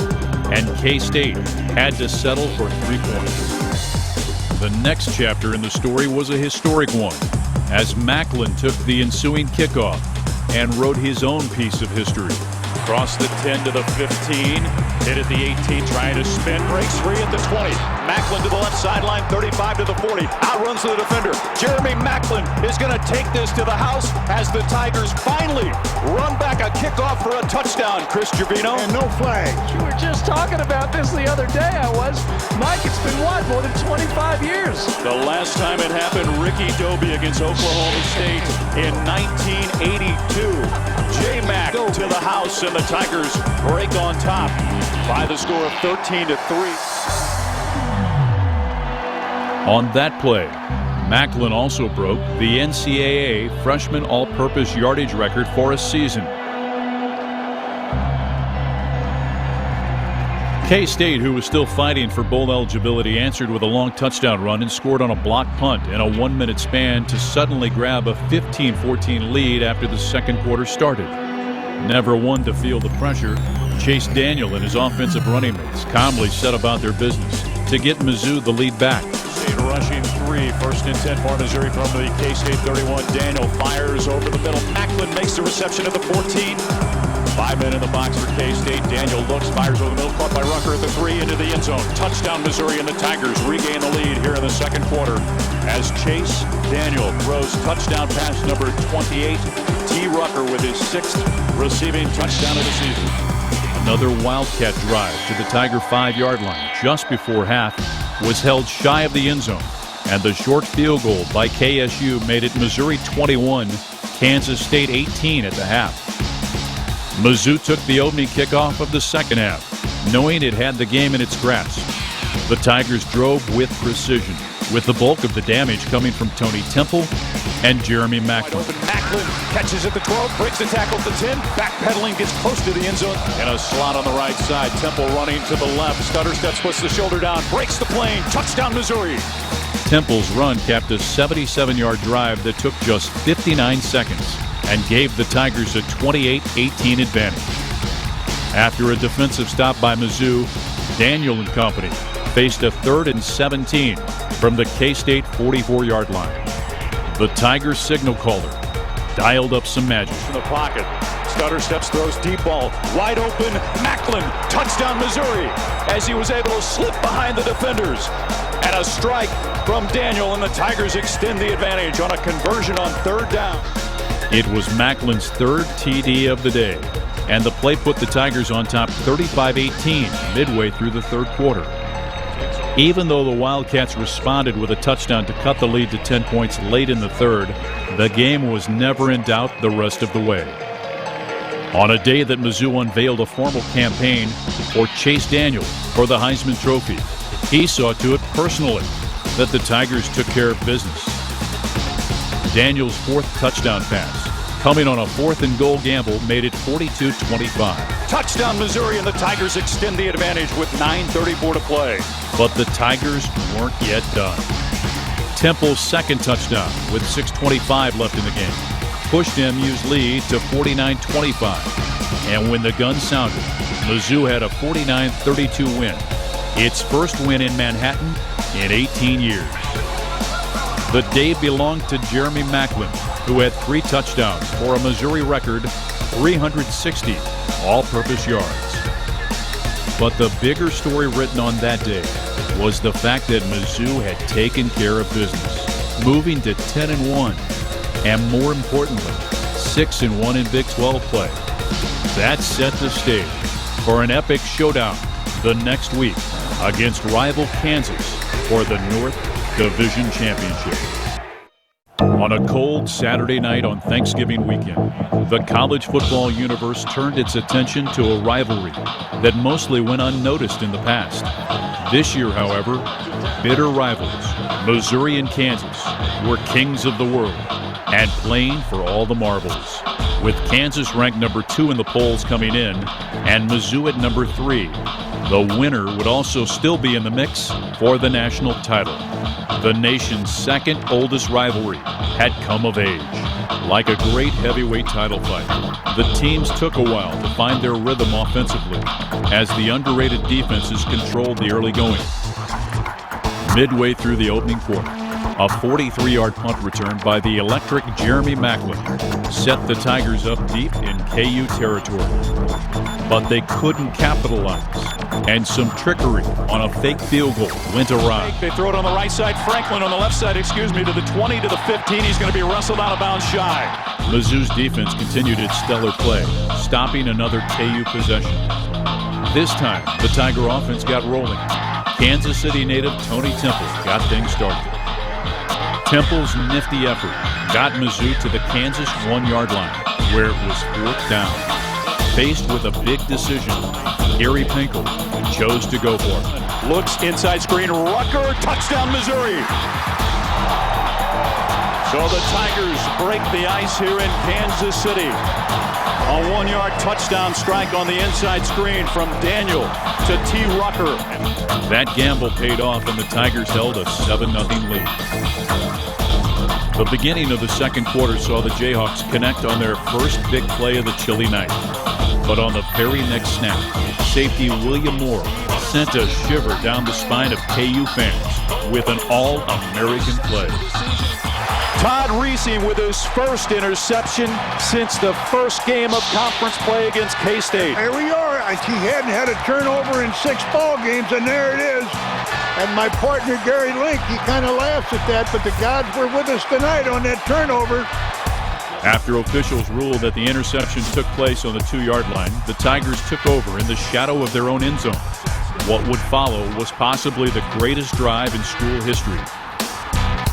and K-State had to settle for 3 points. The next chapter in the story was a historic one, as Macklin took the ensuing kickoff and wrote his own piece of history. Across the 10 to the 15. Hit at the 18, trying to spin. Breaks free at the 20. Macklin to the left sideline, 35 to the 40. Outruns the defender. Jeremy Macklin is going to take this to the house as the Tigers finally run back a kickoff for a touchdown. Chris Gervino. And no flags. You were just talking about this the other day. Mike, it's been what, more than 25 years? The last time it happened, Ricky Dobie against Oklahoma State in 1982. J-Mac to the house, and the Tigers break on top by the score of 13 to 3. On that play, Macklin also broke the NCAA freshman all-purpose yardage record for a season. K-State, who was still fighting for bowl eligibility, answered with a long touchdown run and scored on a blocked punt in a 1-minute span to suddenly grab a 15-14 lead after the second quarter started. Never one to feel the pressure, Chase Daniel and his offensive running mates calmly set about their business to get Mizzou the lead back. State rushing 3, 1st and 10 for Missouri from the K-State 31. Daniel fires over the middle. Macklin makes the reception at the 14. 5 men in the box for K-State. Daniel looks, fires over the middle, caught by Rucker at the 3, into the end zone. Touchdown, Missouri, and the Tigers regain the lead here in the second quarter as Chase Daniel throws touchdown pass number 28. T. Rucker with his 6th receiving touchdown of the season. Another Wildcat drive to the Tiger 5-yard line just before half was held shy of the end zone, and the short field goal by KSU made it Missouri 21, Kansas State 18 at the half. Mizzou took the opening kickoff of the second half, knowing it had the game in its grasp. The Tigers drove with precision, with the bulk of the damage coming from Tony Temple and Jeremy Macklin. Macklin catches at the 12, breaks the tackle at the 10, backpedaling, gets close to the end zone. In a slot on the right side, Temple running to the left. Stutter steps, puts the shoulder down, breaks the plane. Touchdown, Missouri. Temple's run capped a 77-yard drive that took just 59 seconds and gave the Tigers a 28-18 advantage. After a defensive stop by Mizzou, Daniel and company faced a 3rd and 17 from the K-State 44-yard line. The Tigers signal caller dialed up some magic. In the pocket, Stutter steps, throws deep ball, wide open, Macklin, touchdown Missouri, as he was able to slip behind the defenders. And a strike from Daniel, and the Tigers extend the advantage on a conversion on 3rd down. It was Macklin's 3rd TD of the day, and the play put the Tigers on top 35-18 midway through the 3rd quarter. Even though the Wildcats responded with a touchdown to cut the lead to 10 points late in the 3rd, the game was never in doubt the rest of the way. On a day that Mizzou unveiled a formal campaign for Chase Daniel for the Heisman Trophy, he saw to it personally that the Tigers took care of business. Daniel's 4th touchdown pass, coming on a 4th and goal gamble, made it 42-25. Touchdown Missouri, and the Tigers extend the advantage with 9:34 to play. But the Tigers weren't yet done. Temple's 2nd touchdown with 6:25 left in the game pushed MU's lead to 49-25. And when the gun sounded, Mizzou had a 49-32 win, its first win in Manhattan in 18 years. The day belonged to Jeremy Macklin, who had 3 touchdowns for a Missouri record 360 all-purpose yards. But the bigger story written on that day was the fact that Mizzou had taken care of business, moving to 10-1, and more importantly, 6-1 in Big 12 play. That set the stage for an epic showdown the next week against rival Kansas for the North Division Championship. On a cold Saturday night on Thanksgiving weekend, the college football universe turned its attention to a rivalry that mostly went unnoticed in the past. This year, however, bitter rivals, Missouri and Kansas, were kings of the world and playing for all the marbles. With Kansas ranked number 2 in the polls coming in and Mizzou at number 3, the winner would also still be in the mix for the national title. The nation's second oldest rivalry had come of age. Like a great heavyweight title fight, the teams took a while to find their rhythm offensively as the underrated defenses controlled the early going. Midway through the opening quarter, a 43-yard punt return by the electric Jeremy Maclin set the Tigers up deep in KU territory. But they couldn't capitalize, and some trickery on a fake field goal went awry. They throw it on the right side. Franklin on the left side, to the 20 to the 15. He's going to be wrestled out of bounds shy. Mizzou's defense continued its stellar play, stopping another KU possession. This time, the Tiger offense got rolling. Kansas City native Tony Temple got things started. Temple's nifty effort got Mizzou to the Kansas 1-yard line, where it was 4th down. Faced with a big decision, Gary Pinkel chose to go for it. Looks inside screen, Rucker, touchdown Missouri. So the Tigers break the ice here in Kansas City. A 1-yard touchdown strike on the inside screen from Daniel to T. Rucker. That gamble paid off and the Tigers held a 7-0 lead. The beginning of the second quarter saw the Jayhawks connect on their first big play of the chilly night. But on the very next snap, safety William Moore sent a shiver down the spine of KU fans with an all-American play. Todd Reesing with his first interception since the first game of conference play against K-State. There we are. He hadn't had a turnover in 6 ball games, and there it is. And my partner, Gary Link, he kind of laughs at that, but the gods were with us tonight on that turnover. After officials ruled that the interception took place on the 2-yard line, the Tigers took over in the shadow of their own end zone. What would follow was possibly the greatest drive in school history.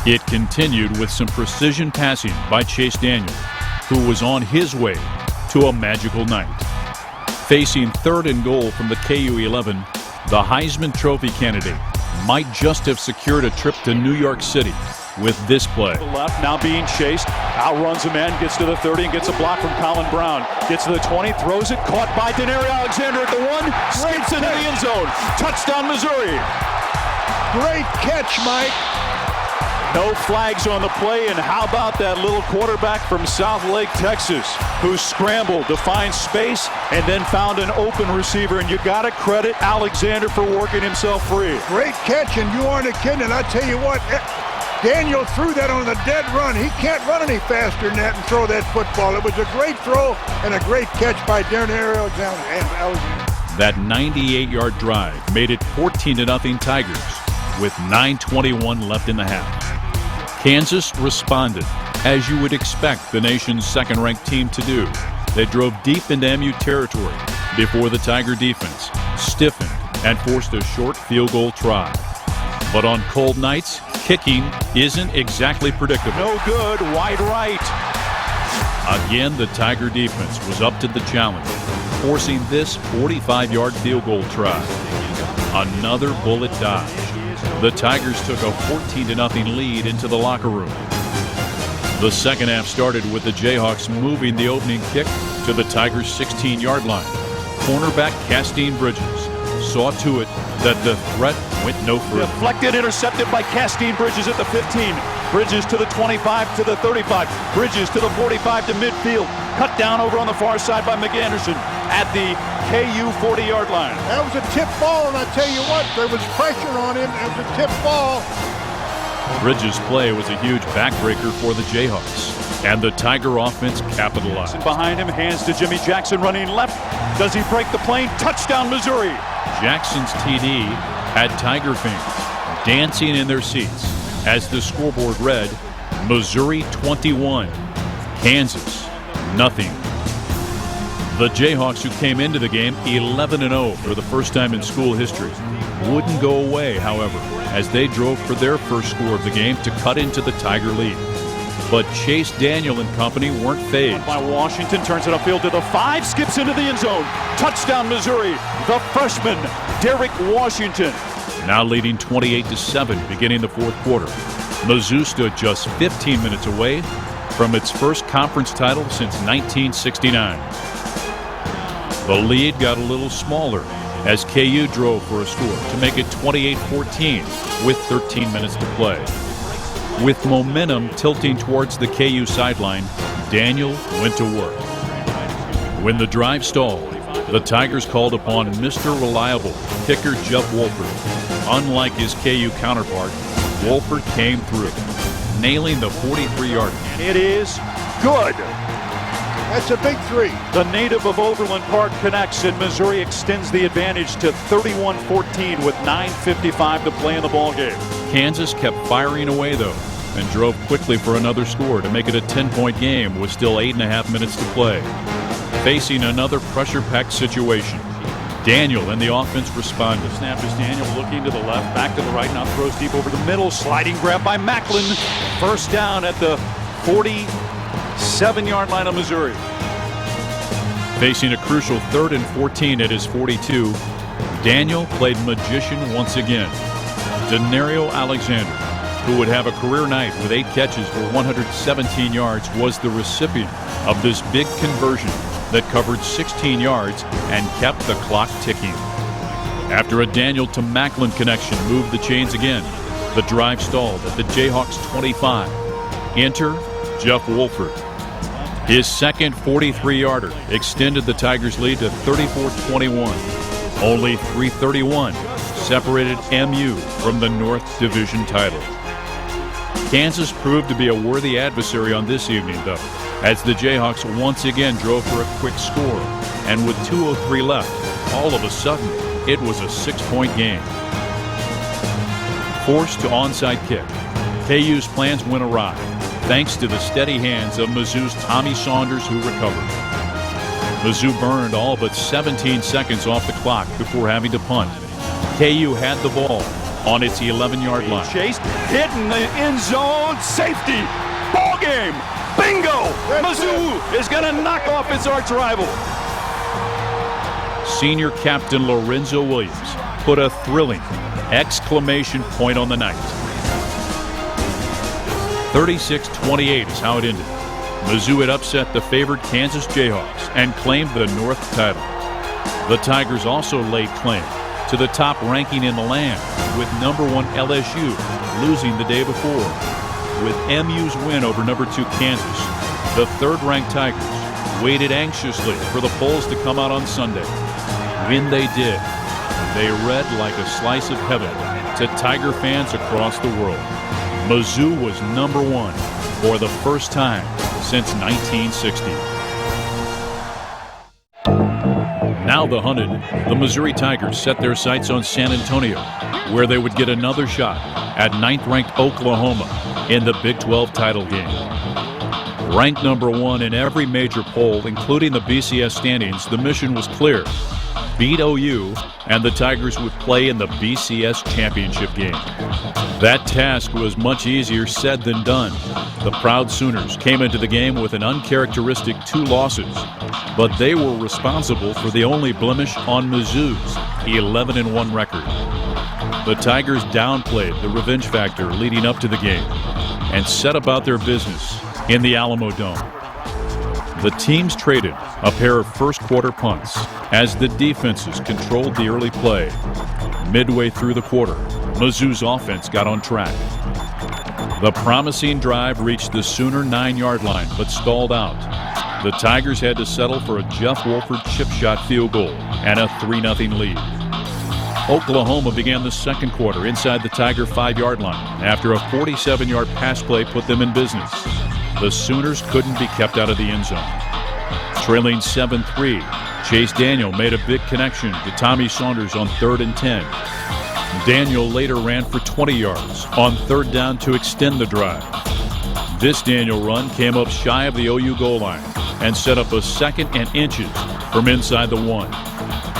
It continued with some precision passing by Chase Daniel, who was on his way to a magical night. Facing 3rd and goal from the KU 11, the Heisman Trophy candidate might just have secured a trip to New York City with this play. The left, now being chased, outruns a man, gets to the 30 and gets a block from Colin Brown. Gets to the 20, throws it, caught by Denari Alexander at the 1, skips into the end zone. Touchdown Missouri. Great catch, Mike. No flags on the play, and how about that little quarterback from South Lake, Texas, who scrambled to find space and then found an open receiver, and you got to credit Alexander for working himself free. Great catch, and you aren't a kid, and I tell you what, Daniel threw that on the dead run. He can't run any faster than that and throw that football. It was a great throw and a great catch by Denari Alexander. That 98-yard drive made it 14-0 Tigers with 9:21 left in the half. Kansas responded, as you would expect the nation's second-ranked team to do. They drove deep into MU territory before the Tiger defense stiffened and forced a short field goal try. But on cold nights, kicking isn't exactly predictable. No good, wide right. Again, the Tiger defense was up to the challenge, forcing this 45-yard field goal try. Another bullet dodge. The Tigers took a 14-0 lead into the locker room. The second half started with the Jayhawks moving the opening kick to the Tigers' 16-yard line. Cornerback Castine Bridges saw to it that the threat went no further. Deflected, intercepted by Castine Bridges at the 15. Bridges to the 25 to the 35. Bridges to the 45 to midfield. Cut down over on the far side by McAnderson at the KU 40-yard line. That was a tip ball, and I tell you what, there was pressure on him. It was a tip ball. Bridges' play was a huge backbreaker for the Jayhawks, and the Tiger offense capitalized. Behind him, hands to Jimmy Jackson running left. Does he break the plane? Touchdown, Missouri. Jackson's TD had Tiger fans dancing in their seats as the scoreboard read, Missouri 21, Kansas nothing. The Jayhawks, who came into the game 11-0 for the first time in school history, wouldn't go away, however, as they drove for their first score of the game to cut into the Tiger lead. but Chase Daniel and company weren't phased. By Washington, turns it upfield to the 5, skips into the end zone. Touchdown, Missouri. The freshman, Derek Washington. Now leading 28-7 beginning the fourth quarter. Mizzou stood just 15 minutes away from its first conference title since 1969. The lead got a little smaller as KU drove for a score to make it 28-14 with 13 minutes to play. With momentum tilting towards the KU sideline, Daniel went to work. When the drive stalled, the Tigers called upon Mr. Reliable kicker Jeff Wolford. Unlike his KU counterpart, Wolford came through, nailing the 43-yarder. It is good. That's a big 3. The native of Overland Park connects, and Missouri extends the advantage to 31-14 with 9:55 to play in the ballgame. Kansas kept firing away, though, and drove quickly for another score to make it a 10-point game with still 8.5 minutes to play. Facing another pressure-packed situation, Daniel and the offense responded. Snap is Daniel looking to the left, back to the right, now throws deep over the middle. Sliding grab by Macklin. First down at the 47-yard line of Missouri. Facing a crucial 3rd and 14 at his 42, Daniel played magician once again. Denario Alexander, who would have a career night with 8 catches for 117 yards, was the recipient of this big conversion that covered 16 yards and kept the clock ticking. After a Daniel to Macklin connection moved the chains again, the drive stalled at the Jayhawks 25. Enter Jeff Wolford. His second 43-yarder extended the Tigers' lead to 34-21. Only 3:31 separated MU from the North Division title. Kansas proved to be a worthy adversary on this evening, though, as the Jayhawks once again drove for a quick score. And with 2:03 left, all of a sudden, it was a 6-point game. Forced to onside kick, KU's plans went awry, thanks to the steady hands of Mizzou's Tommy Saunders, who recovered. Mizzou burned all but 17 seconds off the clock before having to punt. KU had the ball on its 11-yard line. Chase hit in the end zone. Safety. Ball game. Bingo. Mizzou is going to knock off its arch rival. Senior captain Lorenzo Williams put a thrilling exclamation point on the night. 36-28 is how it ended. Mizzou had upset the favored Kansas Jayhawks and claimed the North title. The Tigers also laid claim to the top ranking in the land, with #1 LSU losing the day before. With MU's win over #2 Kansas, the third-ranked Tigers waited anxiously for the polls to come out on Sunday. When they did, they read like a slice of heaven to Tiger fans across the world. Mizzou was #1 for the first time since 1960. Now the hunted, the Missouri Tigers set their sights on San Antonio, where they would get another shot at 9th-ranked Oklahoma in the Big 12 title game. Ranked #1 in every major poll, including the BCS standings, the mission was clear. Beat OU, and the Tigers would play in the BCS championship game. That task was much easier said than done. The proud Sooners came into the game with an uncharacteristic 2 losses, but they were responsible for the only blemish on Mizzou's 11-1 record. The Tigers downplayed the revenge factor leading up to the game and set about their business in the Alamo Dome. The teams traded a pair of first-quarter punts as the defenses controlled the early play. Midway through the quarter, Mizzou's offense got on track. The promising drive reached the Sooner 9-yard line but stalled out. The Tigers had to settle for a Jeff Wolford chip shot field goal and a 3-0 lead. Oklahoma began the second quarter inside the Tiger 5-yard line after a 47-yard pass play put them in business. The Sooners couldn't be kept out of the end zone. Trailing 7-3, Chase Daniel made a big connection to Tommy Saunders on 3rd and 10. Daniel later ran for 20 yards on 3rd down to extend the drive. This Daniel run came up shy of the OU goal line and set up a 2nd and inches from inside the 1.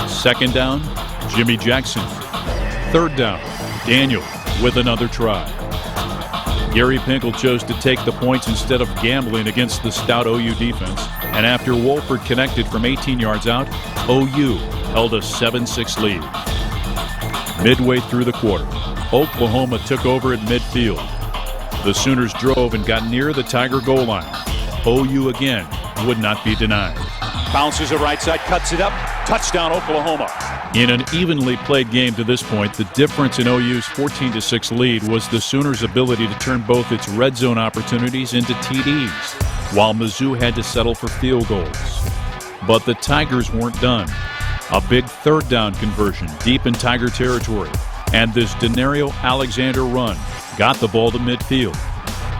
2nd down, Jimmy Jackson. 3rd down, Daniel with another try. Gary Pinkel chose to take the points instead of gambling against the stout OU defense. And after Wolford connected from 18 yards out, OU held a 7-6 lead. Midway through the quarter, Oklahoma took over at midfield. The Sooners drove and got near the Tiger goal line. OU again would not be denied. Bounces it right side, cuts it up. Touchdown, Oklahoma. In an evenly played game to this point, the difference in OU's 14-6 lead was the Sooners' ability to turn both its red zone opportunities into TDs, while Mizzou had to settle for field goals. But the Tigers weren't done. A big third down conversion deep in Tiger territory, and this Denario Alexander run got the ball to midfield.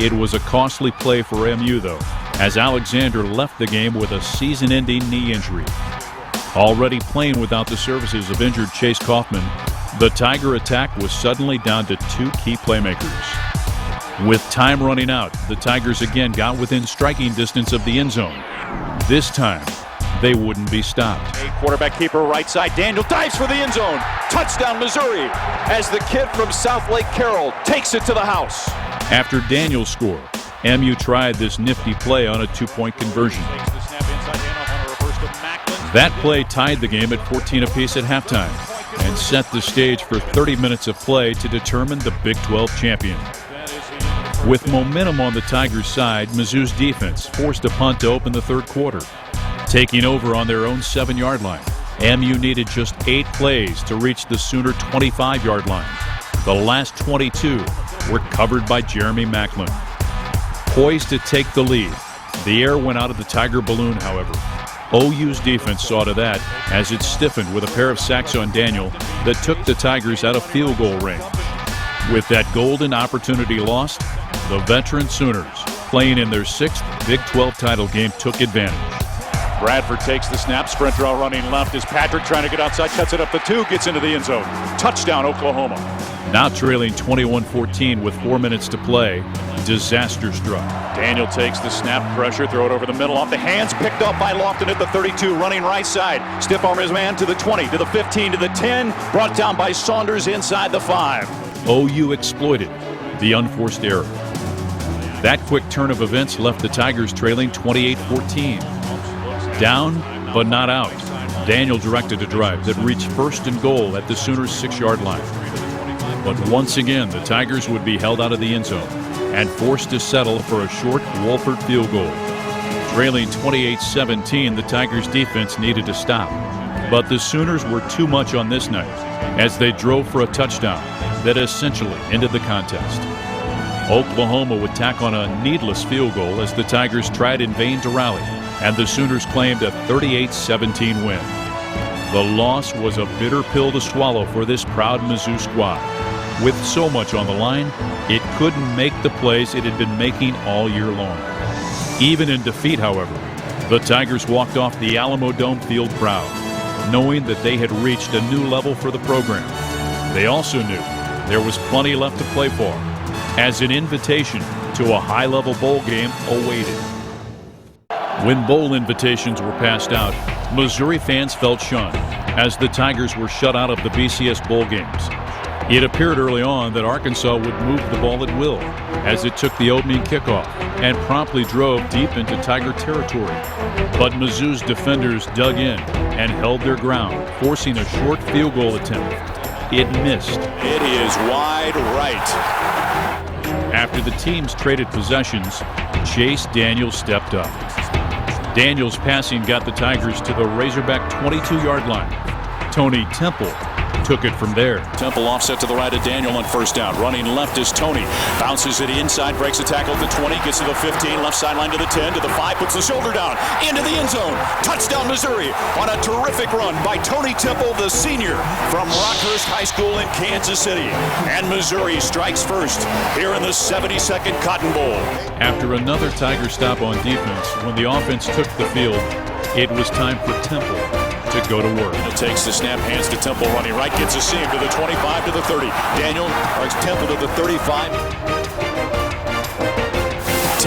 It was a costly play for MU, though, as Alexander left the game with a season-ending knee injury. Already playing without the services of injured Chase Kaufman, the Tiger attack was suddenly down to two key playmakers. With time running out, the Tigers again got within striking distance of the end zone. This time, they wouldn't be stopped. A quarterback keeper right side. Daniel dives for the end zone. Touchdown, Missouri, as the kid from South Lake Carroll takes it to the house. After Daniel's score, MU tried this nifty play on a two-point conversion. That play tied the game at 14 apiece at halftime and set the stage for 30 minutes of play to determine the Big 12 champion. With momentum on the Tigers' side, Mizzou's defense forced a punt to open the third quarter. Taking over on their own 7-yard line, MU needed just 8 plays to reach the Sooner 25-yard line. The last 22 were covered by Jeremy Macklin. Poised to take the lead, the air went out of the Tiger balloon, however. OU's defense saw to that as it stiffened with a pair of sacks on Daniel that took the Tigers out of field goal range. With that golden opportunity lost, the veteran Sooners, playing in their 6th Big 12 title game, took advantage. Bradford takes the snap, sprinter out running left as Patrick trying to get outside, cuts it up the 2, gets into the end zone. Touchdown, Oklahoma. Now trailing 21-14 with 4 minutes to play, disaster struck. Daniel takes the snap, pressure, throw it over the middle, off the hands, picked up by Lofton at the 32, running right side. Stiff arm his man to the 20, to the 15, to the 10, brought down by Saunders inside the 5. OU exploited the unforced error. That quick turn of events left the Tigers trailing 28-14. Down, but not out. Daniel directed a drive that reached first and goal at the Sooners' 6-yard line. But once again, the Tigers would be held out of the end zone and forced to settle for a short Wolford field goal. Trailing 28-17, the Tigers' defense needed to stop. But the Sooners were too much on this night as they drove for a touchdown that essentially ended the contest. Oklahoma would tack on a needless field goal as the Tigers tried in vain to rally, and the Sooners claimed a 38-17 win. The loss was a bitter pill to swallow for this proud Mizzou squad. With so much on the line, it couldn't make the plays it had been making all year long. Even in defeat, however, the Tigers walked off the Alamo Dome field proud, knowing that they had reached a new level for the program. They also knew there was plenty left to play for, as an invitation to a high-level bowl game awaited. When bowl invitations were passed out, Missouri fans felt shunned as the Tigers were shut out of the BCS bowl games. It appeared early on that Arkansas would move the ball at will as it took the opening kickoff and promptly drove deep into Tiger territory. But Mizzou's defenders dug in and held their ground, forcing a short field goal attempt. It missed. It is wide right. After the teams traded possessions, Chase Daniel stepped up. Daniel's passing got the Tigers to the Razorback 22-yard line. Tony Temple took it from there. Temple offset to the right of Daniel on first down. Running left is Tony. Bounces it inside, breaks a tackle at the 20, gets to the 15, left sideline to the 10, to the 5, puts the shoulder down, into the end zone. Touchdown, Missouri, on a terrific run by Tony Temple, the senior from Rockhurst High School in Kansas City. And Missouri strikes first here in the 72nd Cotton Bowl. After another Tiger stop on defense, when the offense took the field, it was time for Temple to go to work. It takes the snap, hands to Temple, running right, gets a seam to the 25, to the 30. Temple to the 35.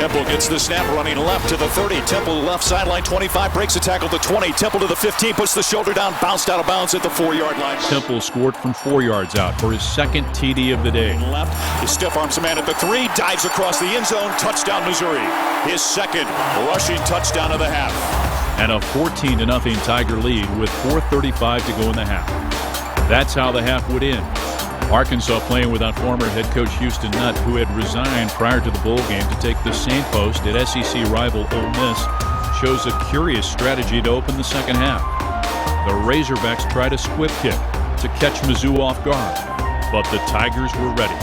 Temple gets the snap, running left to the 30. Temple left sideline, 25, breaks the tackle to 20. Temple to the 15, puts the shoulder down, bounced out of bounds at the 4-yard line. Temple scored from 4 yards out for his second TD of the day. Left, he stiff arms a man at the 3, dives across the end zone, touchdown Missouri. His second rushing touchdown of the half. And a 14-0 Tiger lead with 4:35 to go in the half. That's how the half would end. Arkansas playing without former head coach Houston Nutt, who had resigned prior to the bowl game to take the same post at SEC rival Ole Miss, shows a curious strategy to open the second half. The Razorbacks tried a squib kick to catch Mizzou off guard, but the Tigers were ready.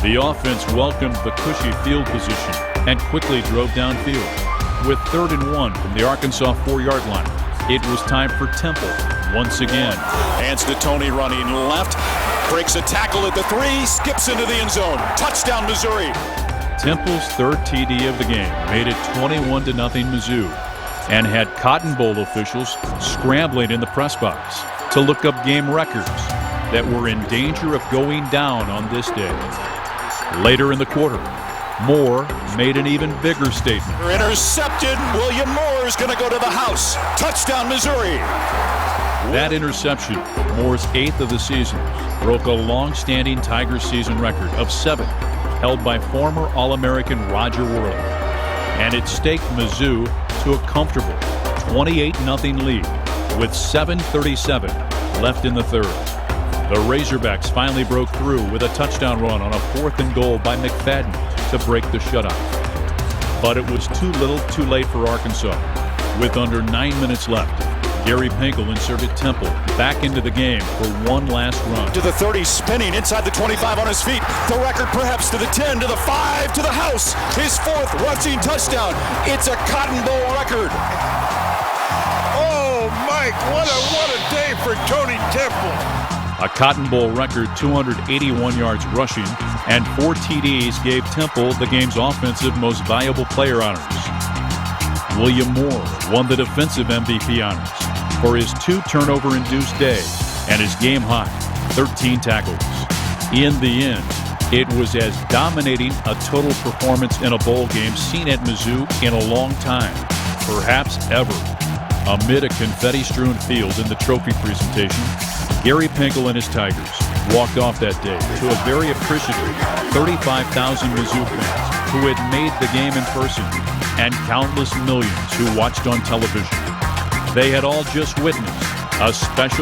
The offense welcomed the cushy field position and quickly drove downfield. With 3rd and 1 from the Arkansas 4-yard line, it was time for Temple once again. Hands to Tony running left, breaks a tackle at the 3, skips into the end zone. Touchdown Missouri. Temple's 3rd TD of the game made it 21-0 Mizzou and had Cotton Bowl officials scrambling in the press box to look up game records that were in danger of going down on this day. Later in the quarter, Moore made an even bigger statement. Intercepted. William Moore is going to go to the house. Touchdown Missouri. That interception, Moore's 8th of the season, broke a long-standing Tigers season record of 7, held by former All-American Roger Worley. And it staked Mizzou to a comfortable 28-0 lead with 7:37 left in the third. The Razorbacks finally broke through with a touchdown run on a 4th and goal by McFadden to break the shutout. But it was too little too late for Arkansas. With under 9 minutes left, Gary Pinkel inserted Temple back into the game for one last run. To the 30, spinning inside the 25 on his feet. The record perhaps to the 10, to the 5, to the house. His 4th rushing touchdown. It's a Cotton Bowl record. Oh, Mike, what a day for Tony Temple. A Cotton Bowl record 281 yards rushing and 4 TDs gave Temple the game's offensive most valuable player honors. William Moore won the defensive MVP honors for his 2 turnover-induced day and his game-high 13 tackles. In the end, it was as dominating a total performance in a bowl game seen at Mizzou in a long time, perhaps ever. Amid a confetti-strewn field in the trophy presentation, Gary Pinkel and his Tigers walked off that day to a very appreciative 35,000 Mizzou fans who had made the game in person and countless millions who watched on television. They had all just witnessed a special